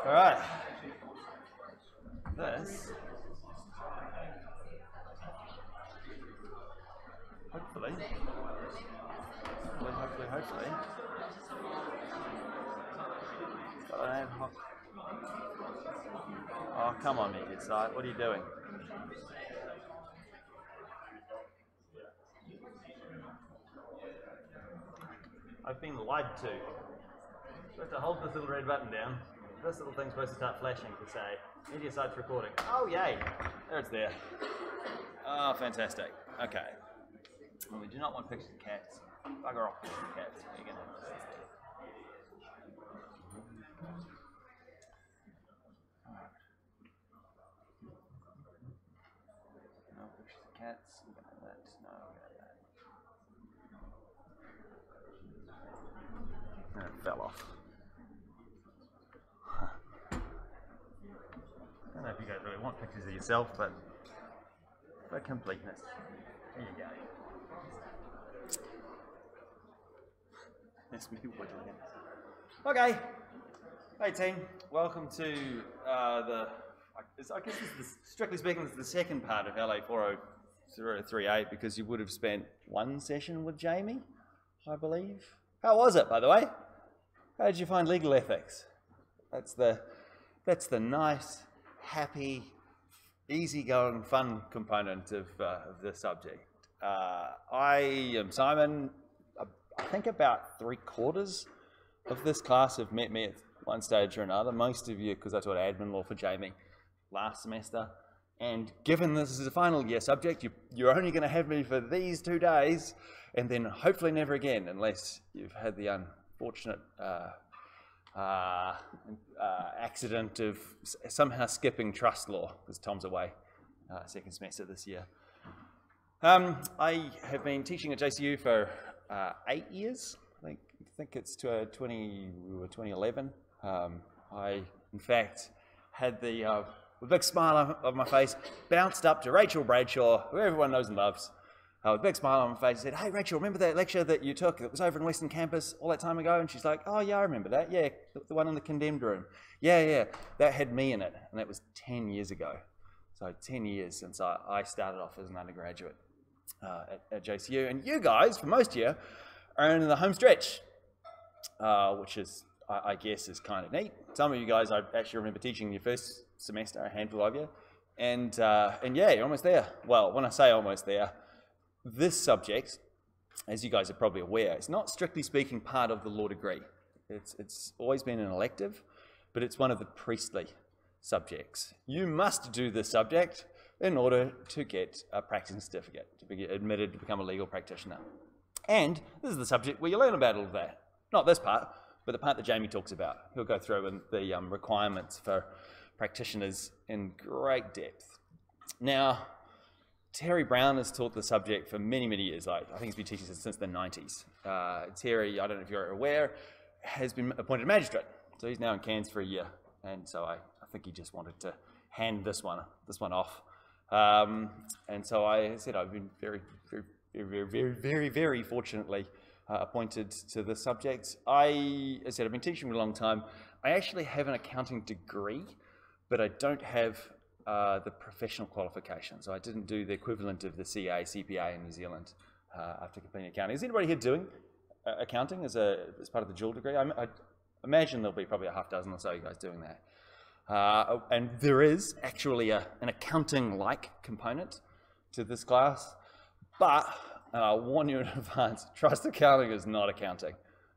All right. This, hopefully, got an ad hoc. Oh, come on, media site. What are you doing? I've been lied to. I'm supposed to hold this little red button down. This little thing's supposed to start flashing to say, media site's recording. Oh, yay. There it's there. Oh, fantastic. Okay. Well, we do not want pictures of cats. Bugger off pictures of cats. You're going to have this there. No pictures of cats. We're going to have that. No, we're going to have that. And it fell off. I don't know if you guys really want pictures of yourself, but for completeness, there you go. That's me whittling. Okay. Hey team, welcome to I guess this is strictly speaking, this is the second part of LA4038 because you would have spent one session with Jamie, I believe. How was it, by the way? How did you find legal ethics? That's the nice, happy, easygoing, fun component of the subject. I am Simon. I think about 3/4 of this class have met me at one stage or another. Most of you, because I taught admin law for Jamie last semester. And given this is a final year subject, you're only going to have me for these 2 days, and then hopefully never again, unless you've had the unfortunate accident of somehow skipping trust law, because Tom's away second semester this year. I have been teaching at JCU for 8 years. I think it's 2011. I, in fact, had the with a big smile on my face, bounced up to Rachel Bradshaw, who everyone knows and loves, with a big smile on my face, and said, "Hey Rachel, remember that lecture that you took that was over in Western Campus all that time ago?" And she's like, "Oh yeah, I remember that. Yeah, the one in the condemned room. Yeah, that had me in it." And that was 10 years ago. So 10 years since I started off as an undergraduate at JCU. And you guys, for most of you, are in the home stretch, which is, I guess, is kind of neat. Some of you guys I actually remember teaching your first semester, a handful of you. And yeah, you're almost there. Well, when I say almost there, this subject, as you guys are probably aware, it's not strictly speaking part of the law degree. It's always been an elective, but it's one of the priestly subjects. You must do this subject in order to get a practicing certificate, to be admitted to become a legal practitioner. And this is the subject where you learn about all of that. Not this part, but the part that Jamie talks about. He'll go through in the requirements for practitioners in great depth. Now, Terry Brown has taught the subject for many, many years. I think he's been teaching since the 90s. Terry, I don't know if you're aware, has been appointed magistrate. So he's now in Cairns for a year. And so I think he just wanted to hand this one off. And so I said I've been very fortunately appointed to this subject. I said I've been teaching for a long time. I actually have an accounting degree, but I don't have the professional qualification. So I didn't do the equivalent of the CA, CPA in New Zealand after completing accounting. Is anybody here doing accounting as part of the dual degree? I imagine there'll be probably a half dozen or so of you guys doing that. And there is actually an accounting-like component to this class, but I'll warn you in advance, trust accounting is not accounting,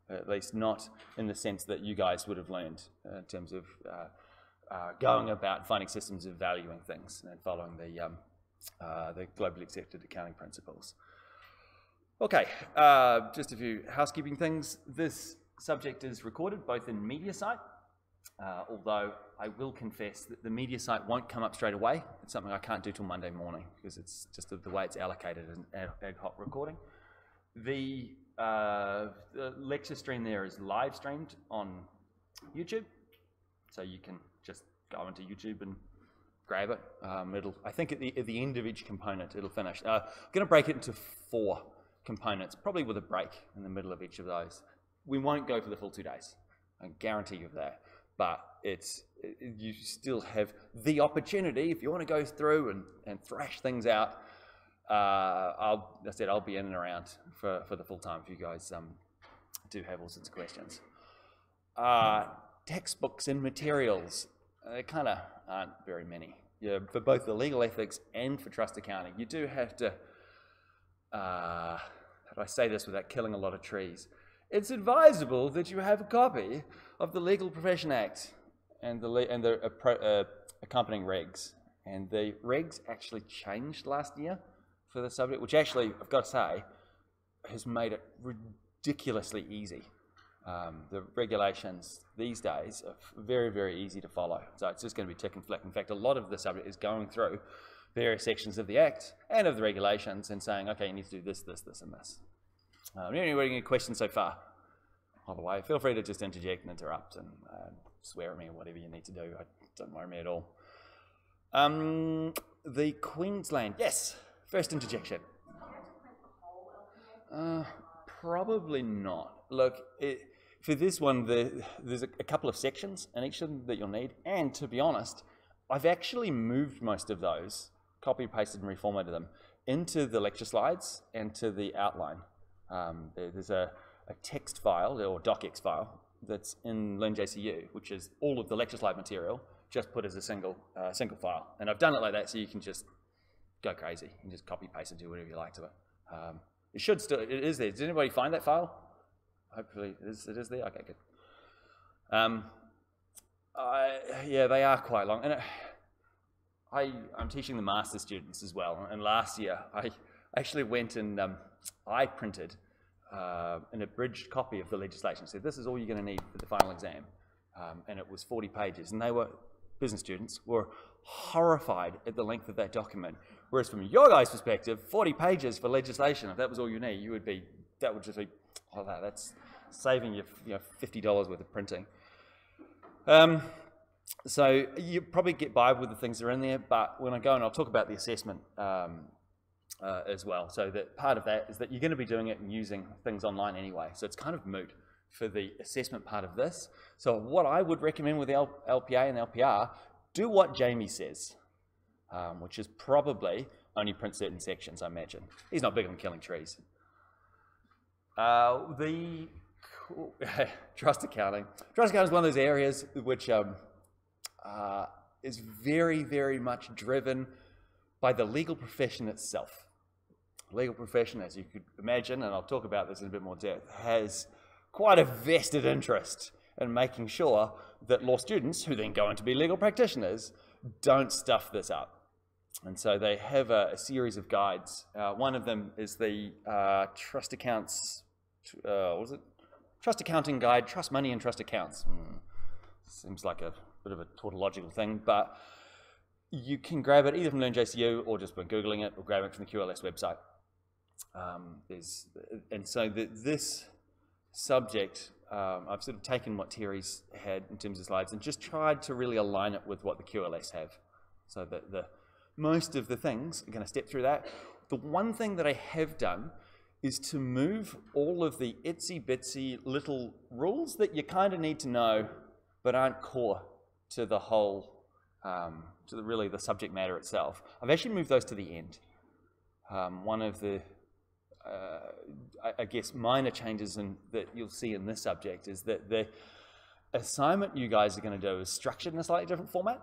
at least not in the sense that you guys would have learned in terms of going about finding systems of valuing things and following the globally accepted accounting principles. Okay, just a few housekeeping things. This subject is recorded both in MediaSite, although I will confess that the MediaSite won't come up straight away. It's something I can't do till Monday morning because it's just the way it's allocated as an ad hoc recording. The lecture stream there is live streamed on YouTube, so you can just go into YouTube and grab it. I think at the end of each component it'll finish. I'm going to break it into 4 components, probably with a break in the middle of each of those. We won't go for the full 2 days. I guarantee you that. but you still have the opportunity, if you want to go through and thrash things out. I'll be in and around for the full time if you guys do have all sorts of questions. Textbooks and materials, there kind of aren't very many. Yeah, for both the legal ethics and for trust accounting, you do have to, how do I say this without killing a lot of trees? It's advisable that you have a copy of the Legal Profession Act and the accompanying regs. And the regs actually changed last year for the subject, which actually, I've got to say, has made it ridiculously easy. The regulations these days are very, very easy to follow. So it's just going to be tick and flick. In fact, a lot of the subject is going through various sections of the Act and of the regulations and saying, okay, you need to do this, this, this, and this. Any questions so far? By the way, feel free to just interject and interrupt and swear at me or whatever you need to do. Don't worry me at all. The Queensland, yes, first interjection. Probably not. Look, for this one, there's a couple of sections in each of them that you'll need, and to be honest, I've actually moved most of those, copy, pasted, and reformatted them into the lecture slides and to the outline. There's a text file, or docx file, that's in LearnJCU, which is all of the lecture slide material, just put as a single file. And I've done it like that so you can just go crazy. You can just copy, paste, and do whatever you like to it. It is there. Did anybody find that file? Hopefully it is there. Okay, good. Yeah, they are quite long. And I'm teaching the master students as well. And last year, I actually went and I printed an abridged copy of the legislation. So this is all you're going to need for the final exam. And it was 40 pages. And business students were horrified at the length of that document. Whereas from your guys' perspective, 40 pages for legislation, if that was all you need, that would just be, oh, that's saving you $50 worth of printing. So you probably get by with the things that are in there, but when I go and I'll talk about the assessment as well. So that part of that is that you're going to be doing it and using things online anyway. So it's kind of moot for the assessment part of this. So what I would recommend with the LPA and LPR, do what Jamie says, which is probably only print certain sections, I imagine. He's not big on killing trees. The trust accounting. Trust accounting is one of those areas which is very, very much driven by the legal profession itself. Legal profession, as you could imagine, and I'll talk about this in a bit more depth, has quite a vested interest in making sure that law students, who then go on to be legal practitioners, don't stuff this up. And so they have a series of guides. One of them is the Trust Accounts, Trust Accounting Guide, Trust Money and Trust Accounts. Seems like a bit of a tautological thing, but you can grab it either from LearnJCU or just by Googling it, or grab it from the QLS website. This subject, I've sort of taken what Terry's had in terms of slides and just tried to really align it with what the QLS have. So that most of the things are going to step through that. The one thing that I have done is to move all of the itsy-bitsy little rules that you kind of need to know but aren't core to the whole, really the subject matter itself. I've actually moved those to the end. One of the, I guess, minor changes that you'll see in this subject is that the assignment you guys are going to do is structured in a slightly different format.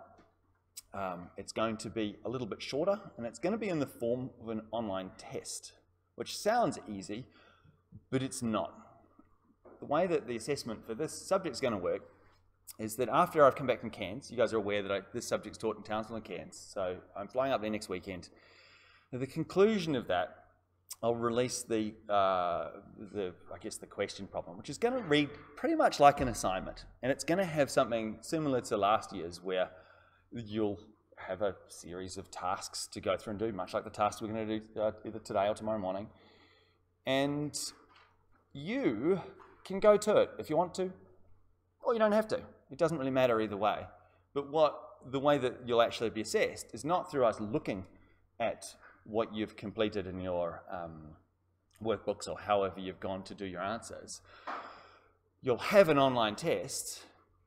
It's going to be a little bit shorter, and it's going to be in the form of an online test, which sounds easy, but it's not. The way that the assessment for this subject is going to work is that after I've come back from Cairns, you guys are aware that this subject's taught in Townsville and Cairns, so I'm flying up there next weekend. At the conclusion of that, I'll release I guess the question problem, which is going to read pretty much like an assignment, and it's going to have something similar to last year's, where you'll have a series of tasks to go through and do, much like the tasks we're going to do either today or tomorrow morning. And you can go to it if you want to, or you don't have to. It doesn't really matter either way. But the way that you'll actually be assessed is not through us looking at what you've completed in your workbooks or however you've gone to do your answers. You'll have an online test,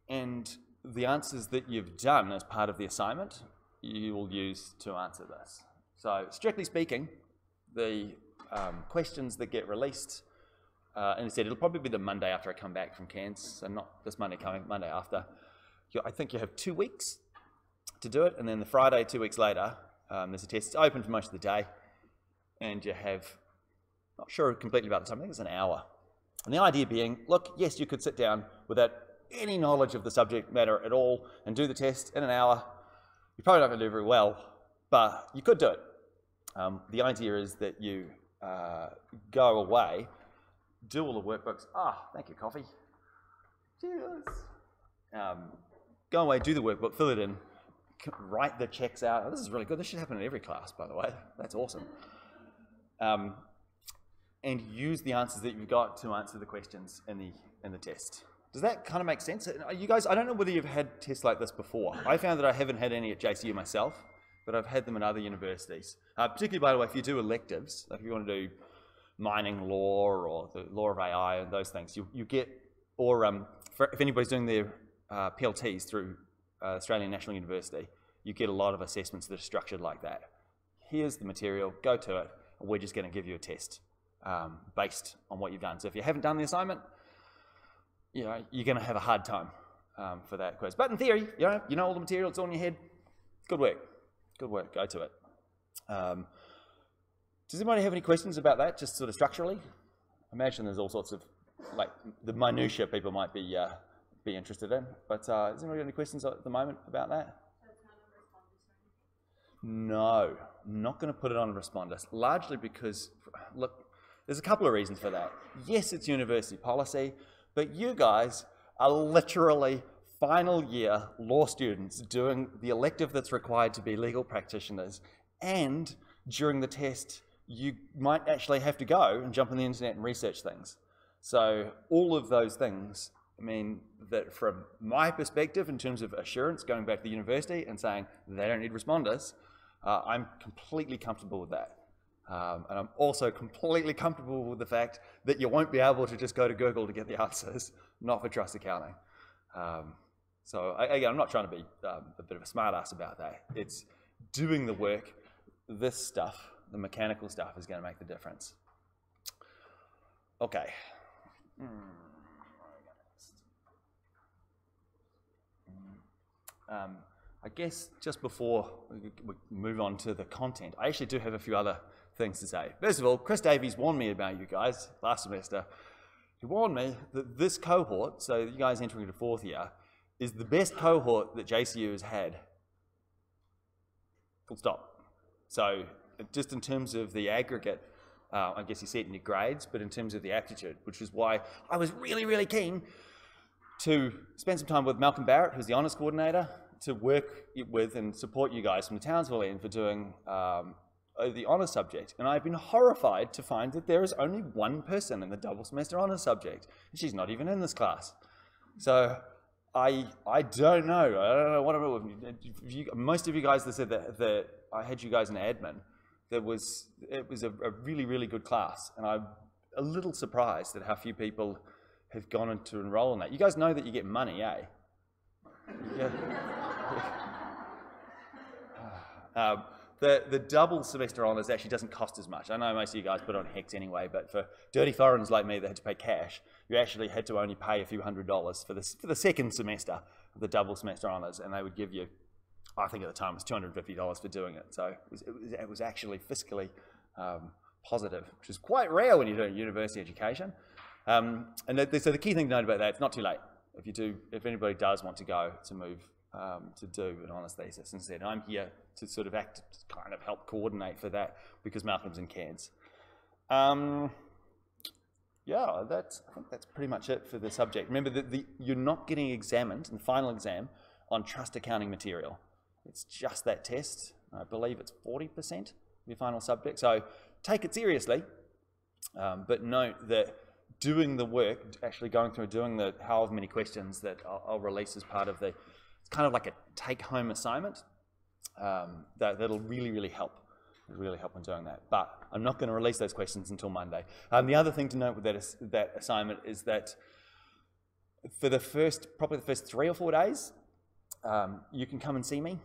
and the answers that you've done as part of the assignment, you will use to answer this. So strictly speaking, the questions that get released, and instead it'll probably be the Monday after I come back from Cairns, so not this Monday coming, Monday after. I think you have 2 weeks to do it, and then the Friday 2 weeks later, there's a test. It's open for most of the day, and you have, not sure completely about the time, I think it's an hour. And the idea being, look, yes, you could sit down without any knowledge of the subject matter at all and do the test in an hour. You're probably not going to do very well, but you could do it. The idea is that you go away, do all the workbooks. Thank you, coffee. Cheers. Go away, do the workbook, fill it in, write the checks out. This is really good. This should happen in every class, by the way. That's awesome. And use the answers that you've got to answer the questions in the test. Does that kind of make sense? You guys, I don't know whether you've had tests like this before. I found that I haven't had any at JCU myself, but I've had them in other universities. Particularly, by the way, if you do electives, like if you want to do mining law or the law of AI and those things, you get, or if anybody's doing their PLTs through Australian National University, you get a lot of assessments that are structured like that. Here's the material, go to it, and we're just going to give you a test based on what you've done. So if you haven't done the assignment, you're going to have a hard time for that quiz. But in theory, you know all the material, it's all in your head. Good work. Good work. Go to it. Does anybody have any questions about that, just sort of structurally? I imagine there's all sorts of, like, the minutiae people might be interested in. But has anybody got any questions at the moment about that? So it's not on responders? No, I'm not going to put it on responders, largely because, look, there's a couple of reasons for that. Yes, it's university policy, but you guys are literally final year law students doing the elective that's required to be legal practitioners, and during the test you might actually have to go and jump on the internet and research things. So all of those things mean that from my perspective, in terms of assurance, going back to the university and saying they don't need responders, I'm completely comfortable with that. And I'm also completely comfortable with the fact that you won't be able to just go to Google to get the answers, not for trust accounting. So again, I'm not trying to be a bit of a smart ass about that. It's doing the work. This stuff, the mechanical stuff, is going to make the difference. Okay. I guess just before we move on to the content, I actually do have a few other things to say. First of all, Chris Davies warned me about you guys last semester. He warned me that this cohort, so you guys entering into 4th year, is the best cohort that JCU has had. Full stop. So just in terms of the aggregate, I guess you see it in your grades, but in terms of the aptitude, which is why I was really, really keen to spend some time with Malcolm Barrett, who's the honours coordinator, to work with and support you guys from the Townsville end for doing the honours subject. And I've been horrified to find that there is only one person in the double semester honours subject, and she's not even in this class. So I don't know. I don't know what most of you guys that said that I had you guys in admin, it was a really, really good class, and I'm a little surprised at how few people have gone in to enroll in that. You guys know that you get money, eh? Yeah. The double semester honours actually doesn't cost as much. I know most of you guys put on HECS anyway, but for dirty foreigners like me that had to pay cash, you actually had to only pay a few $100s for the second semester of the double semester honours, and they would give you, I think at the time it was $250 for doing it. So it was actually fiscally positive, which is quite rare when you're doing university education. So the key thing to note about that, it's not too late. If anybody does want to go to move to do an honours thesis instead, I'm here to sort of kind of help coordinate for that because Malcolm's in Cairns. Yeah, I think that's pretty much it for the subject. Remember that you're not getting examined in the final exam on trust accounting material. It's just that test. I believe it's 40% of your final subject. So take it seriously, but note that doing the work, actually going through doing the however many questions that I'll release as part of it's kind of like a take-home assignment. That'll really, really help. It'll really help in doing that. But I'm not going to release those questions until Monday. The other thing to note with that assignment is that for probably the first 3 or 4 days, you can come and see me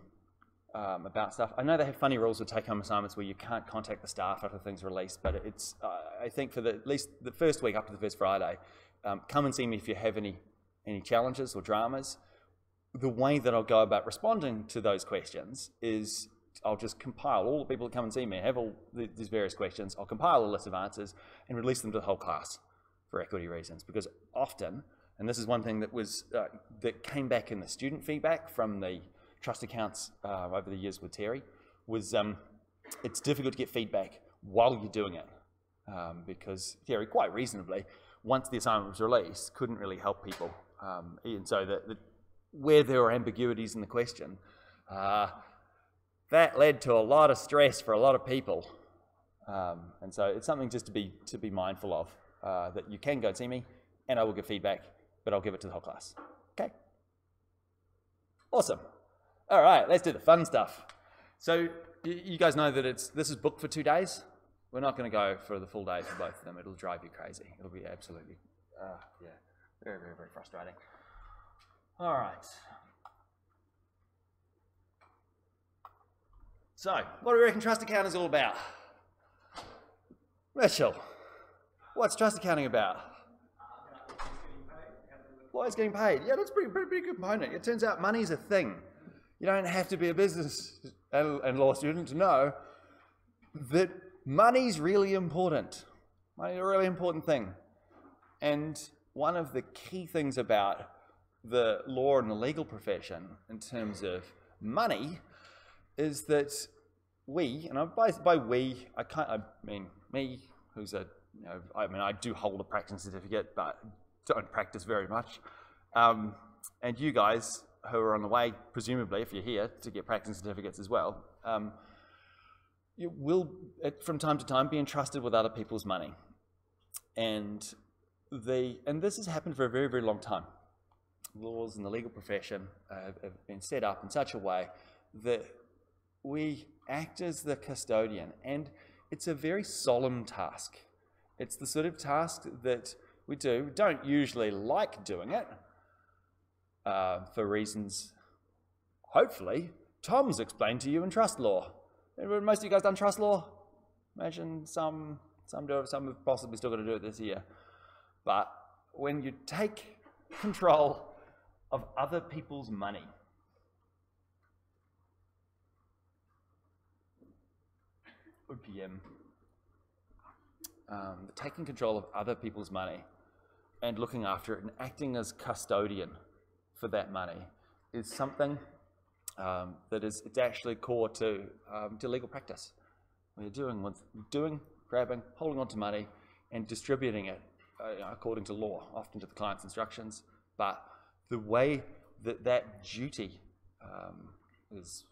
about stuff. I know they have funny rules with take-home assignments where you can't contact the staff after things are released, but it's, I think for at least the first week up to the first Friday, come and see me if you have any challenges or dramas. The way that I'll go about responding to those questions is I'll just compile all the people that come and see me, have all these various questions, I'll compile a list of answers and release them to the whole class for equity reasons. Because often, and this is one thing that was that came back in the student feedback from the trust accounts over the years with Terry, was it's difficult to get feedback while you're doing it. Because Terry, quite reasonably, once the assignment was released, couldn't really help people. And so where there were ambiguities in the question, that led to a lot of stress for a lot of people. And so it's something just to be mindful of, that you can go and see me, and I will give feedback, but I'll give it to the whole class. Okay? Awesome. All right, let's do the fun stuff. So you guys know that this is booked for 2 days. We're not going to go for the full day for both of them. It'll drive you crazy. It'll be absolutely, yeah, very, very, very frustrating. All right. So, what do we reckon trust accounting is all about? Mitchell, what's trust accounting about? Lawyers getting paid. Yeah, that's pretty good component. It turns out money's a thing. You don't have to be a business and law student to know that money's really important. Money's a really important thing. And one of the key things about the law and the legal profession in terms of money is that we, and by we, I mean me, who's I do hold a practicing certificate, but don't practice very much. And you guys who are on the way, presumably, if you're here, to get practicing certificates as well, you will, from time to time, be entrusted with other people's money. And this has happened for a very, very long time. Laws in the legal profession have been set up in such a way that we act as the custodian, and it's a very solemn task. It's the sort of task that we do. We don't usually like doing it for reasons, hopefully, Tom's explained to you in trust law. Most of you guys done trust law? Imagine some do it, some have possibly still got to do it this year. But when you take control of other people's money, OPM, taking control of other people's money and looking after it and acting as custodian for that money is something that it's actually core to legal practice. We're doing, grabbing, holding on to money and distributing it according to law, often to the client's instructions. But the way that duty is,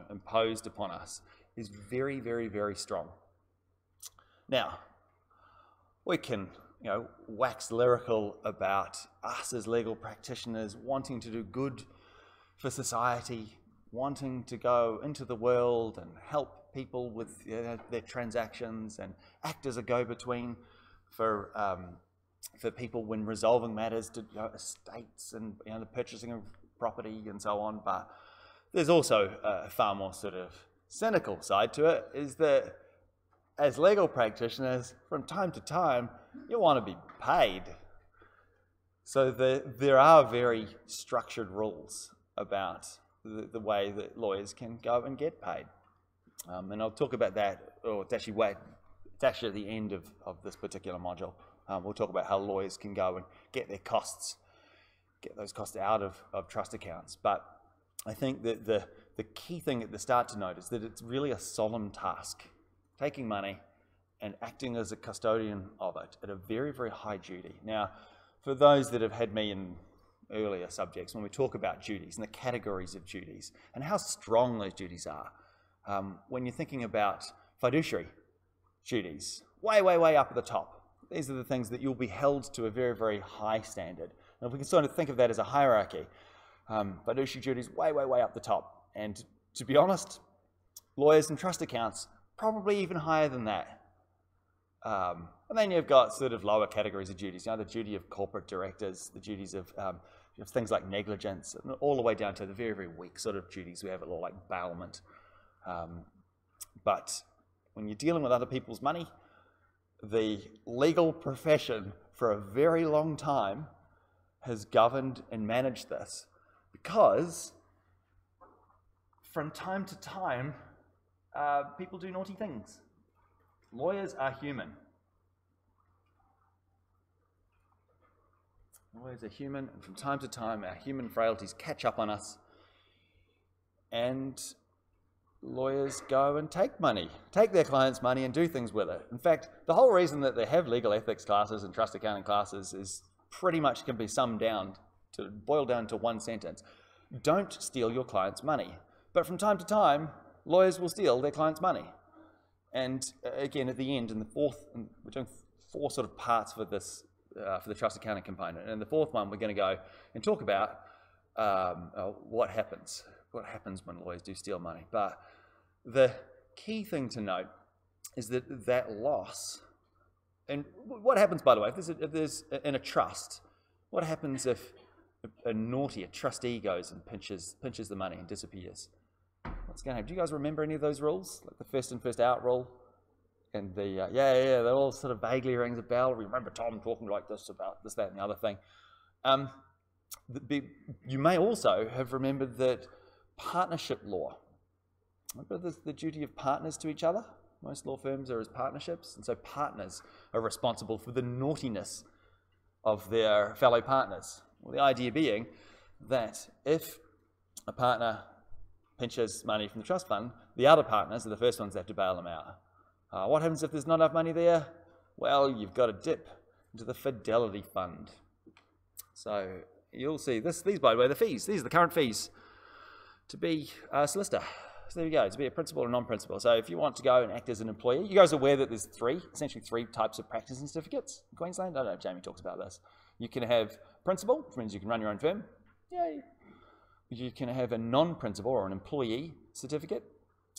imposed upon us is very, very, very strong. Now, we can, wax lyrical about us as legal practitioners wanting to do good for society, wanting to go into the world and help people with their transactions and act as a go-between for people when resolving matters to estates and the purchasing of property and so on. But there's also a far more sort of cynical side to it, is that as legal practitioners, from time to time, you want to be paid. So there are very structured rules about the way that lawyers can go and get paid. And I'll talk about that, or it's actually at the end of this particular module. We'll talk about how lawyers can go and get those costs out of trust accounts. But I think that the key thing at the start to note is that it's really a solemn task, taking money and acting as a custodian of it at a very, very high duty. Now, for those that have had me in earlier subjects, when we talk about duties and the categories of duties and how strong those duties are, when you're thinking about fiduciary duties, way, way, way up at the top, these are the things that you'll be held to a very, very high standard. And if we can sort of think of that as a hierarchy, fiduciary duties way, way, way up the top. And to be honest, lawyers and trust accounts, probably even higher than that. And then you've got sort of lower categories of duties, the duty of corporate directors, the duties of You have things like negligence, and all the way down to the very, very weak sort of duties we have at law, like bailment. But when you're dealing with other people's money, the legal profession for a very long time has governed and managed this, because from time to time, people do naughty things. Lawyers are human. Lawyers are human, and from time to time, our human frailties catch up on us, and lawyers go and take money, take their clients' money and do things with it. In fact, the whole reason that they have legal ethics classes and trust accounting classes is pretty much can be summed down to boil down to one sentence. Don't steal your client's money. But from time to time, lawyers will steal their client's money. And again, at the end, we're doing 4 sort of parts for this, for the trust accounting component. And the 4th one, we're going to go and talk about what happens when lawyers do steal money. But the key thing to note is that that loss, and what happens, by the way, if there's in a trust, what happens if a trustee goes and pinches the money and disappears? What's going to happen? Do you guys remember any of those rules, like the first in, first out rule? And the they all sort of vaguely rings a bell. Remember Tom talking like this about this, that, and the other thing. You may also have remembered that partnership law. Remember the duty of partners to each other? Most law firms are as partnerships, and so partners are responsible for the naughtiness of their fellow partners. Well, the idea being that if a partner pinches money from the trust fund, the other partners are the first ones that have to bail them out. What happens if there's not enough money there? Well, you've got to dip into the fidelity fund. So you'll see these, by the way, the fees. These are the current fees to be a solicitor. So there you go, to be a principal or non-principal. So if you want to go and act as an employee, you guys are aware that there's essentially three types of practicing certificates in Queensland? I don't know if Jamie talks about this. You can have principal, which means you can run your own firm. Yay. You can have a non-principal or an employee certificate,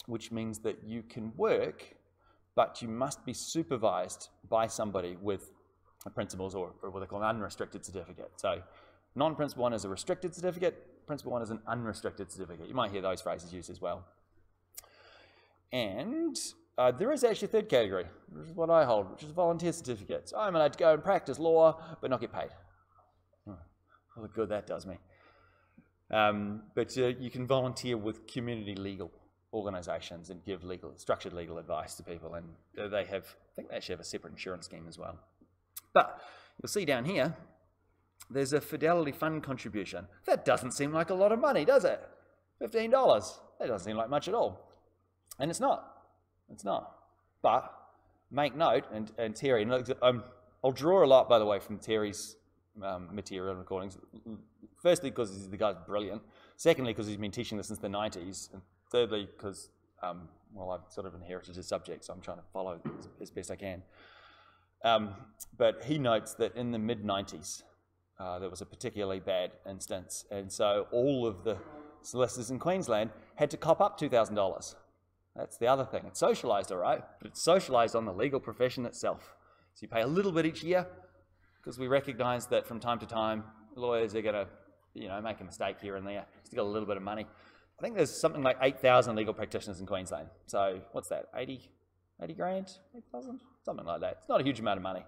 which means that you can work, but you must be supervised by somebody with a principal's or what they call an unrestricted certificate. So non-principal one is a restricted certificate, principal one is an unrestricted certificate. You might hear those phrases used as well. And there is actually a third category, which is what I hold, which is volunteer certificates. I'm allowed to go and practice law, but not get paid. Oh, the good that does me. But you can volunteer with community legal organisations and give structured legal advice to people, and I think they actually have a separate insurance scheme as well. But you'll see down here, there's a Fidelity Fund contribution. That doesn't seem like a lot of money, does it? $15. That doesn't seem like much at all. And it's not. It's not. But make note, and Terry, and I'll draw a lot, by the way, from Terry's material and recordings. Firstly, because the guy's brilliant. Secondly, because he's been teaching this since the 90s. And thirdly, because, well, I've sort of inherited his subject, so I'm trying to follow as best I can. But he notes that in the mid-90s, there was a particularly bad instance. And so all of the solicitors in Queensland had to cop up $2,000. That's the other thing. It's socialised, all right, but it's socialised on the legal profession itself. So you pay a little bit each year because we recognise that from time to time, lawyers are going to, make a mistake here and there. Just got a little bit of money. I think there's something like 8,000 legal practitioners in Queensland. So what's that? 80 grand? 8,000? Something like that. It's not a huge amount of money.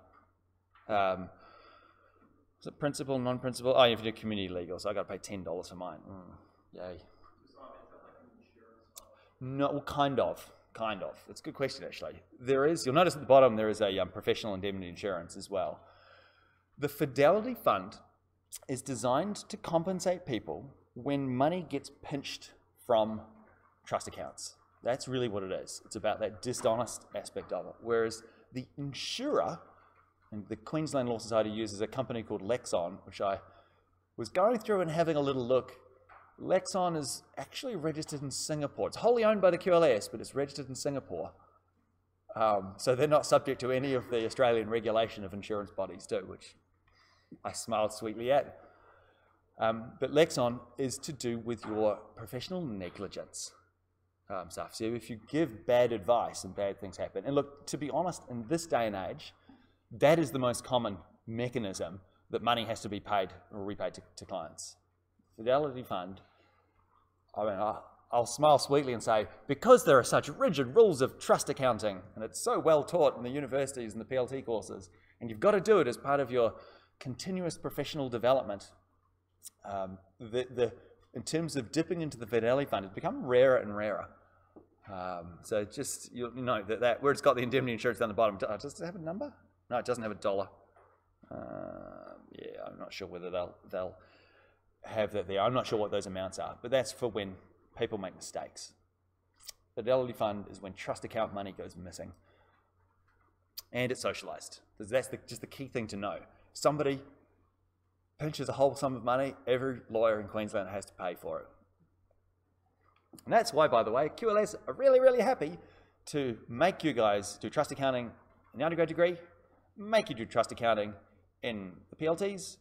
Is it principal, non-principal? Oh, you have to do community legal, so I got to pay $10 for mine. Yay. No, well, kind of. It's a good question, actually. You'll notice at the bottom there is a professional indemnity insurance as well. The Fidelity Fund is designed to compensate people when money gets pinched from trust accounts. That's really what it is. It's about that dishonest aspect of it. Whereas the insurer, and the Queensland Law Society uses a company called Lexon, which I was going through and having a little look. Lexon is actually registered in Singapore. It's wholly owned by the QLS, but it's registered in Singapore. So they're not subject to any of the Australian regulation of insurance bodies too, which I smiled sweetly at. But Lexon is to do with your professional negligence stuff. So if you give bad advice and bad things happen, and look, to be honest, in this day and age, that is the most common mechanism that money has to be paid or repaid to clients. Fidelity Fund, I mean, I'll smile sweetly and say, because there are such rigid rules of trust accounting, and it's so well taught in the universities and the PLT courses, and you've got to do it as part of your continuous professional development, in terms of dipping into the Fidelity Fund, it's become rarer and rarer. So just, you know, that where it's got the indemnity insurance down the bottom, does it have a number? No, it doesn't have a dollar. Yeah, I'm not sure whether they'll have that there. I'm not sure what those amounts are, but that's for when people make mistakes. Fidelity Fund is when trust account money goes missing. And it's socialized. That's just the key thing to know. Somebody pinches a whole sum of money, every lawyer in Queensland has to pay for it. And that's why, by the way, QLS are really, really happy to make you guys do trust accounting in the undergrad degree, make you do trust accounting in the PLTs,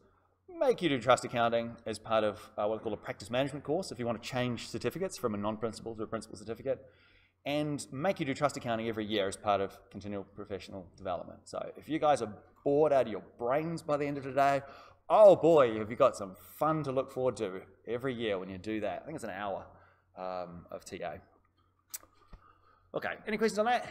make you do trust accounting as part of what we call a practice management course if you want to change certificates from a non-principal to a principal certificate, and make you do trust accounting every year as part of continual professional development. So if you guys are bored out of your brains by the end of the day, oh boy, have you got some fun to look forward to every year when you do that. I think it's an hour of TA. Okay, any questions on that?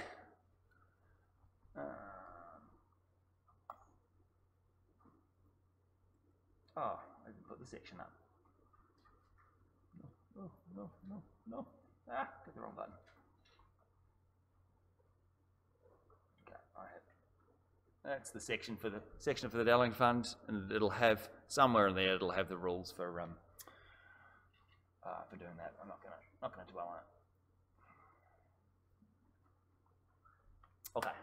Oh, I didn't put the section up. No. Ah, click the wrong button. Okay, I have. That's the section for the Fidelity Fund, and it'll have somewhere in there. It'll have the rules for doing that. I'm not gonna dwell on it. Okay.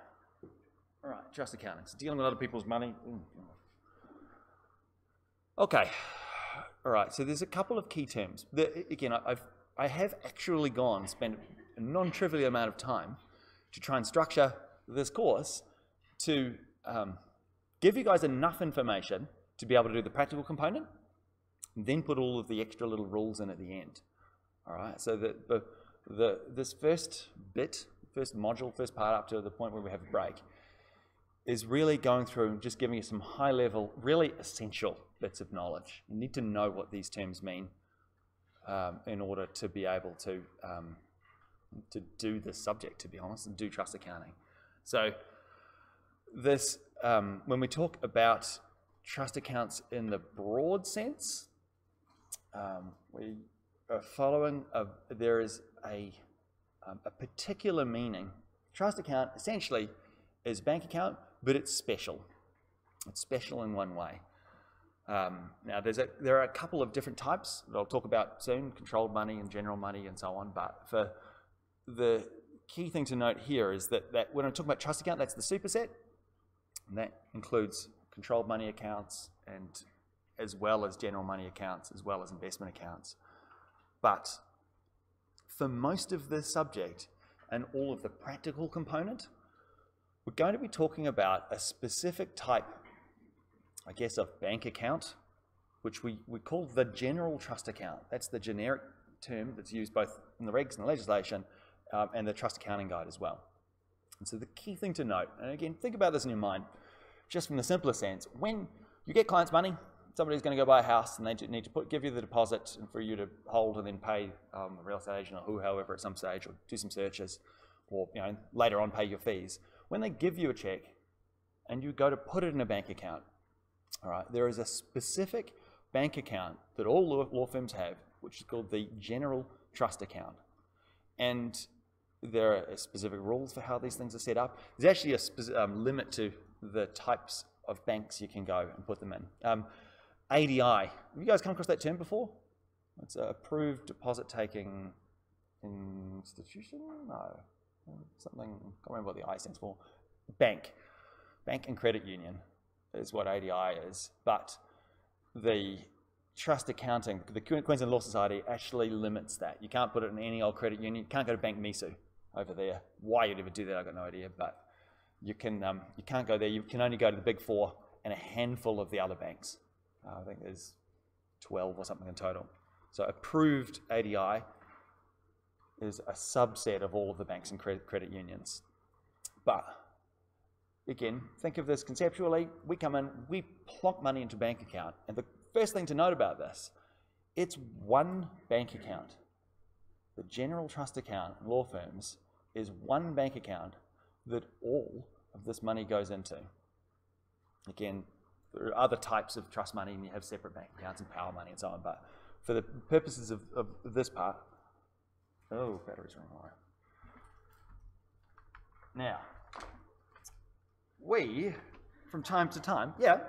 All right. Trust accounting. So dealing with other people's money. Okay. All right. So there's a couple of key terms. Again, I have actually spent a non-trivial amount of time to try and structure this course to give you guys enough information to be able to do the practical component, and then put all of the extra little rules in at the end. All right, so this first module, first part up to the point where we have a break, is really going through and just giving you some high level, really essential bits of knowledge. You need to know what these terms mean in order to be able to do this subject, to be honest, and do trust accounting. So this, when we talk about trust accounts in the broad sense, we are following, there is a particular meaning. Trust account essentially is bank account, but it's special. It's special in one way. Now there are a couple of different types that I'll talk about soon, controlled money and general money and so on, but for the key thing to note here is that when I'm talking about trust account, that's the superset, and that includes controlled money accounts and as well as general money accounts, as well as investment accounts. But for most of this subject and all of the practical component, we're going to be talking about a specific type, I guess, of bank account, which we call the general trust account. That's the generic term that's used both in the regs and the legislation and the trust accounting guide as well. And so the key thing to note, and again, think about this in your mind, just from the simplest sense, when you get clients' money, somebody's going to go buy a house and they need to give you the deposit and for you to hold and then pay a real estate agent or whoever at some stage, or do some searches, or later on pay your fees. When they give you a check and you go to put it in a bank account, all right, there is a specific bank account that all law firms have, which is called the general trust account. And there are specific rules for how these things are set up. There's actually a limit to the types of banks you can go and put them in. ADI, have you guys come across that term before? It's an approved deposit-taking institution? No, something, I can't remember what the I stands for. Bank and credit union is what ADI is, but the trust accounting, the Queensland Law Society actually limits that. You can't put it in any old credit union. You can't go to Bank Misu over there. Why you'd ever do that, I've got no idea, but you can't go there. You can only go to the Big Four and a handful of the other banks. I think there's 12 or something in total. So approved ADI is a subset of all of the banks and credit unions. But again, think of this conceptually. We come in, we plonk money into a bank account. And the first thing to note about this, it's one bank account. The general trust account in law firms is one bank account that all of this money goes into. Again, there are other types of trust money, and you have separate bank accounts and power money and so on, but for the purposes of this part, oh, battery's running low. Now, we, from time to time, yeah?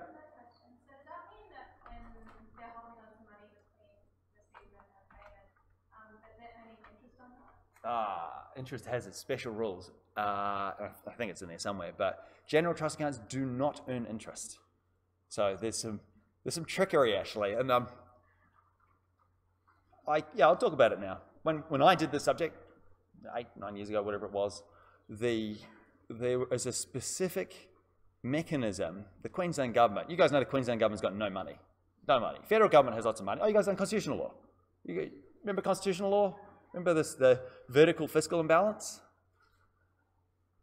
Interest has its special rules. I think it's in there somewhere, but general trust accounts do not earn interest. So there's some trickery actually, and I'll talk about it now. When I did this subject 8-9 years ago, whatever it was, there was a specific mechanism. The Queensland government, you guys know the Queensland government's got no money, no money. Federal government has lots of money. Oh, you guys done constitutional law? You remember constitutional law? Remember this, the vertical fiscal imbalance?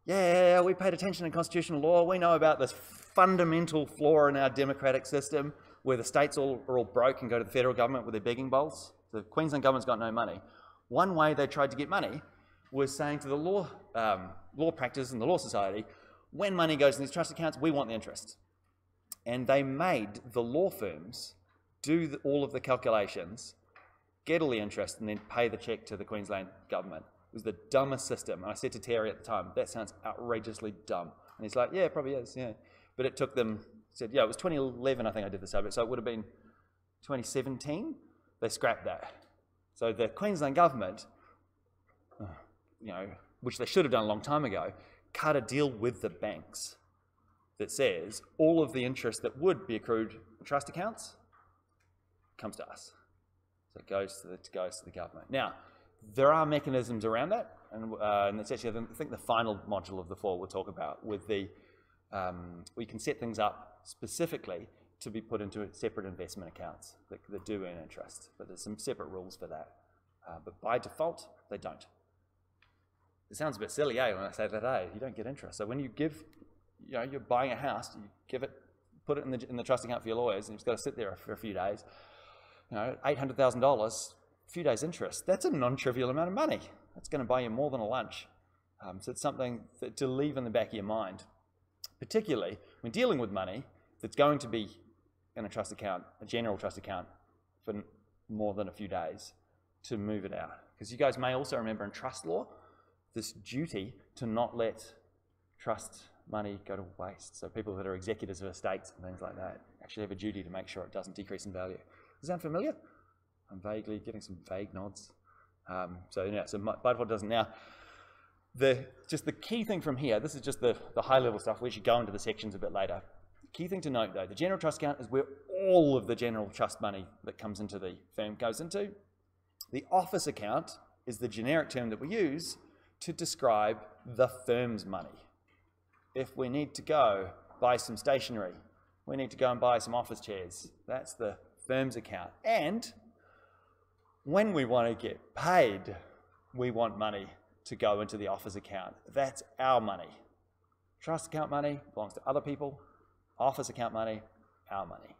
Yeah, we paid attention in constitutional law. We know about this fundamental flaw in our democratic system where the states are all broke and go to the federal government with their begging bowls. The Queensland government's got no money. One way they tried to get money was saying to the law practice and the Law Society, when money goes in these trust accounts, we want the interest. And they made the law firms do all of the calculations, get all the interest, and then pay the check to the Queensland government. It was the dumbest system. And I said to Terry at the time, that sounds outrageously dumb. And he's like, yeah, it probably is, yeah. But it took them, said, yeah, it was 2011, I think I did the subject, so it would have been 2017. They scrapped that. So the Queensland government, which they should have done a long time ago, cut a deal with the banks that says all of the interest that would be accrued in trust accounts comes to us. So it goes to the government. Now, there are mechanisms around that, and it's actually, I think, the final module of the fall we'll talk about with the, we can set things up specifically to be put into separate investment accounts that do earn interest, but there's some separate rules for that. But by default, they don't. It sounds a bit silly, when I say that, you don't get interest. So when you give, you're buying a house, you give it, put it in the trust account for your lawyers, and you've got to sit there for a few days. $800,000, a few days interest, that's a non-trivial amount of money. That's going to buy you more than a lunch. So it's something to leave in the back of your mind, particularly when dealing with money that's going to be in a trust account, a general trust account, for more than a few days, to move it out. Because you guys may also remember in trust law, this duty to not let trust money go to waste. So people that are executors of estates and things like that actually have a duty to make sure it doesn't decrease in value. Does that sound familiar? I'm vaguely getting some vague nods. So by default it doesn't. Now, just the key thing from here, this is just the high level stuff. We should go into the sections a bit later. Key thing to note though, the general trust account is where all of the general trust money that comes into the firm goes into. The office account is the generic term that we use to describe the firm's money. If we need to go buy some stationery, we need to go and buy some office chairs, that's the firm's account. And when we want to get paid, we want money to go into the office account. That's our money. Trust account money belongs to other people. Office account money, our money.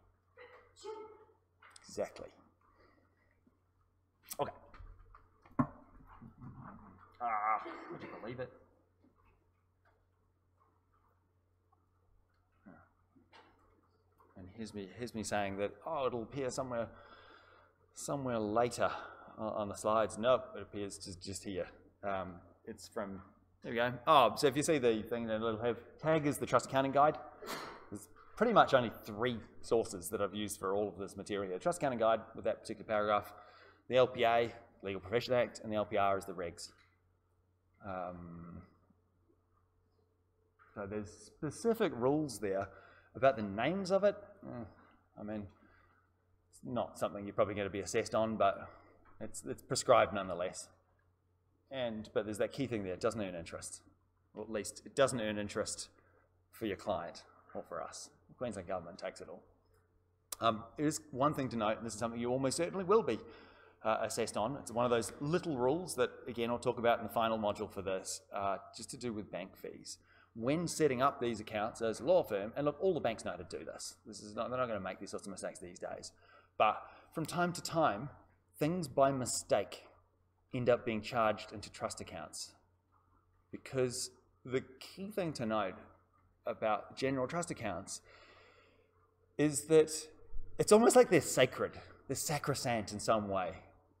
Exactly. Okay. Would you believe it? And here's me saying that, it'll appear somewhere later on the slides. Nope, it appears just here. It's from, there we go. So if you see the thing that it'll have, tag is the trust accounting guide. There's pretty much only 3 sources that I've used for all of this material. The trust accounting guide with that particular paragraph, the LPA, Legal Profession Act, and the LPR is the regs. So there's specific rules there about the names of it. I mean, it's not something you're probably going to be assessed on, but it's prescribed nonetheless. But there's that key thing there, it doesn't earn interest. Or at least it doesn't earn interest for your client or for us. The Queensland government takes it all. There is one thing to note, and this is something you almost certainly will be assessed on. It's one of those little rules that, again, I'll talk about in the final module for this, just to do with bank fees. when setting up these accounts as a law firm, and look, all the banks know how to do this. They're not going to make these sorts of mistakes these days. But from time to time, things by mistake end up being charged into trust accounts. Because the key thing to note about general trust accounts is that it's almost like they're sacred. They're sacrosanct in some way,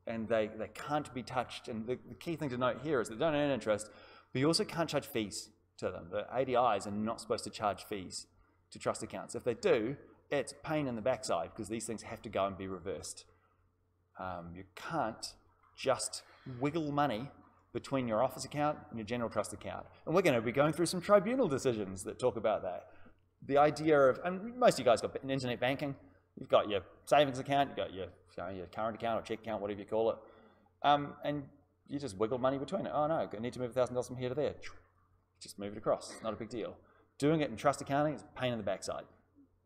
and they can't be touched. And the key thing to note here is they don't earn interest, but you also can't charge fees to them. The ADIs are not supposed to charge fees to trust accounts. If they do, it's a pain in the backside because these things have to go and be reversed. You can't just wiggle money between your office account and your general trust account. And we're going to be going through some tribunal decisions that talk about that. The idea of, and most of you guys got internet banking. You've got your savings account, you've got your current account or check account, whatever you call it. And you just wiggle money between it. Oh no, I need to move $1,000 from here to there. Just move it across, it's not a big deal. Doing it in trust accounting is a pain in the backside.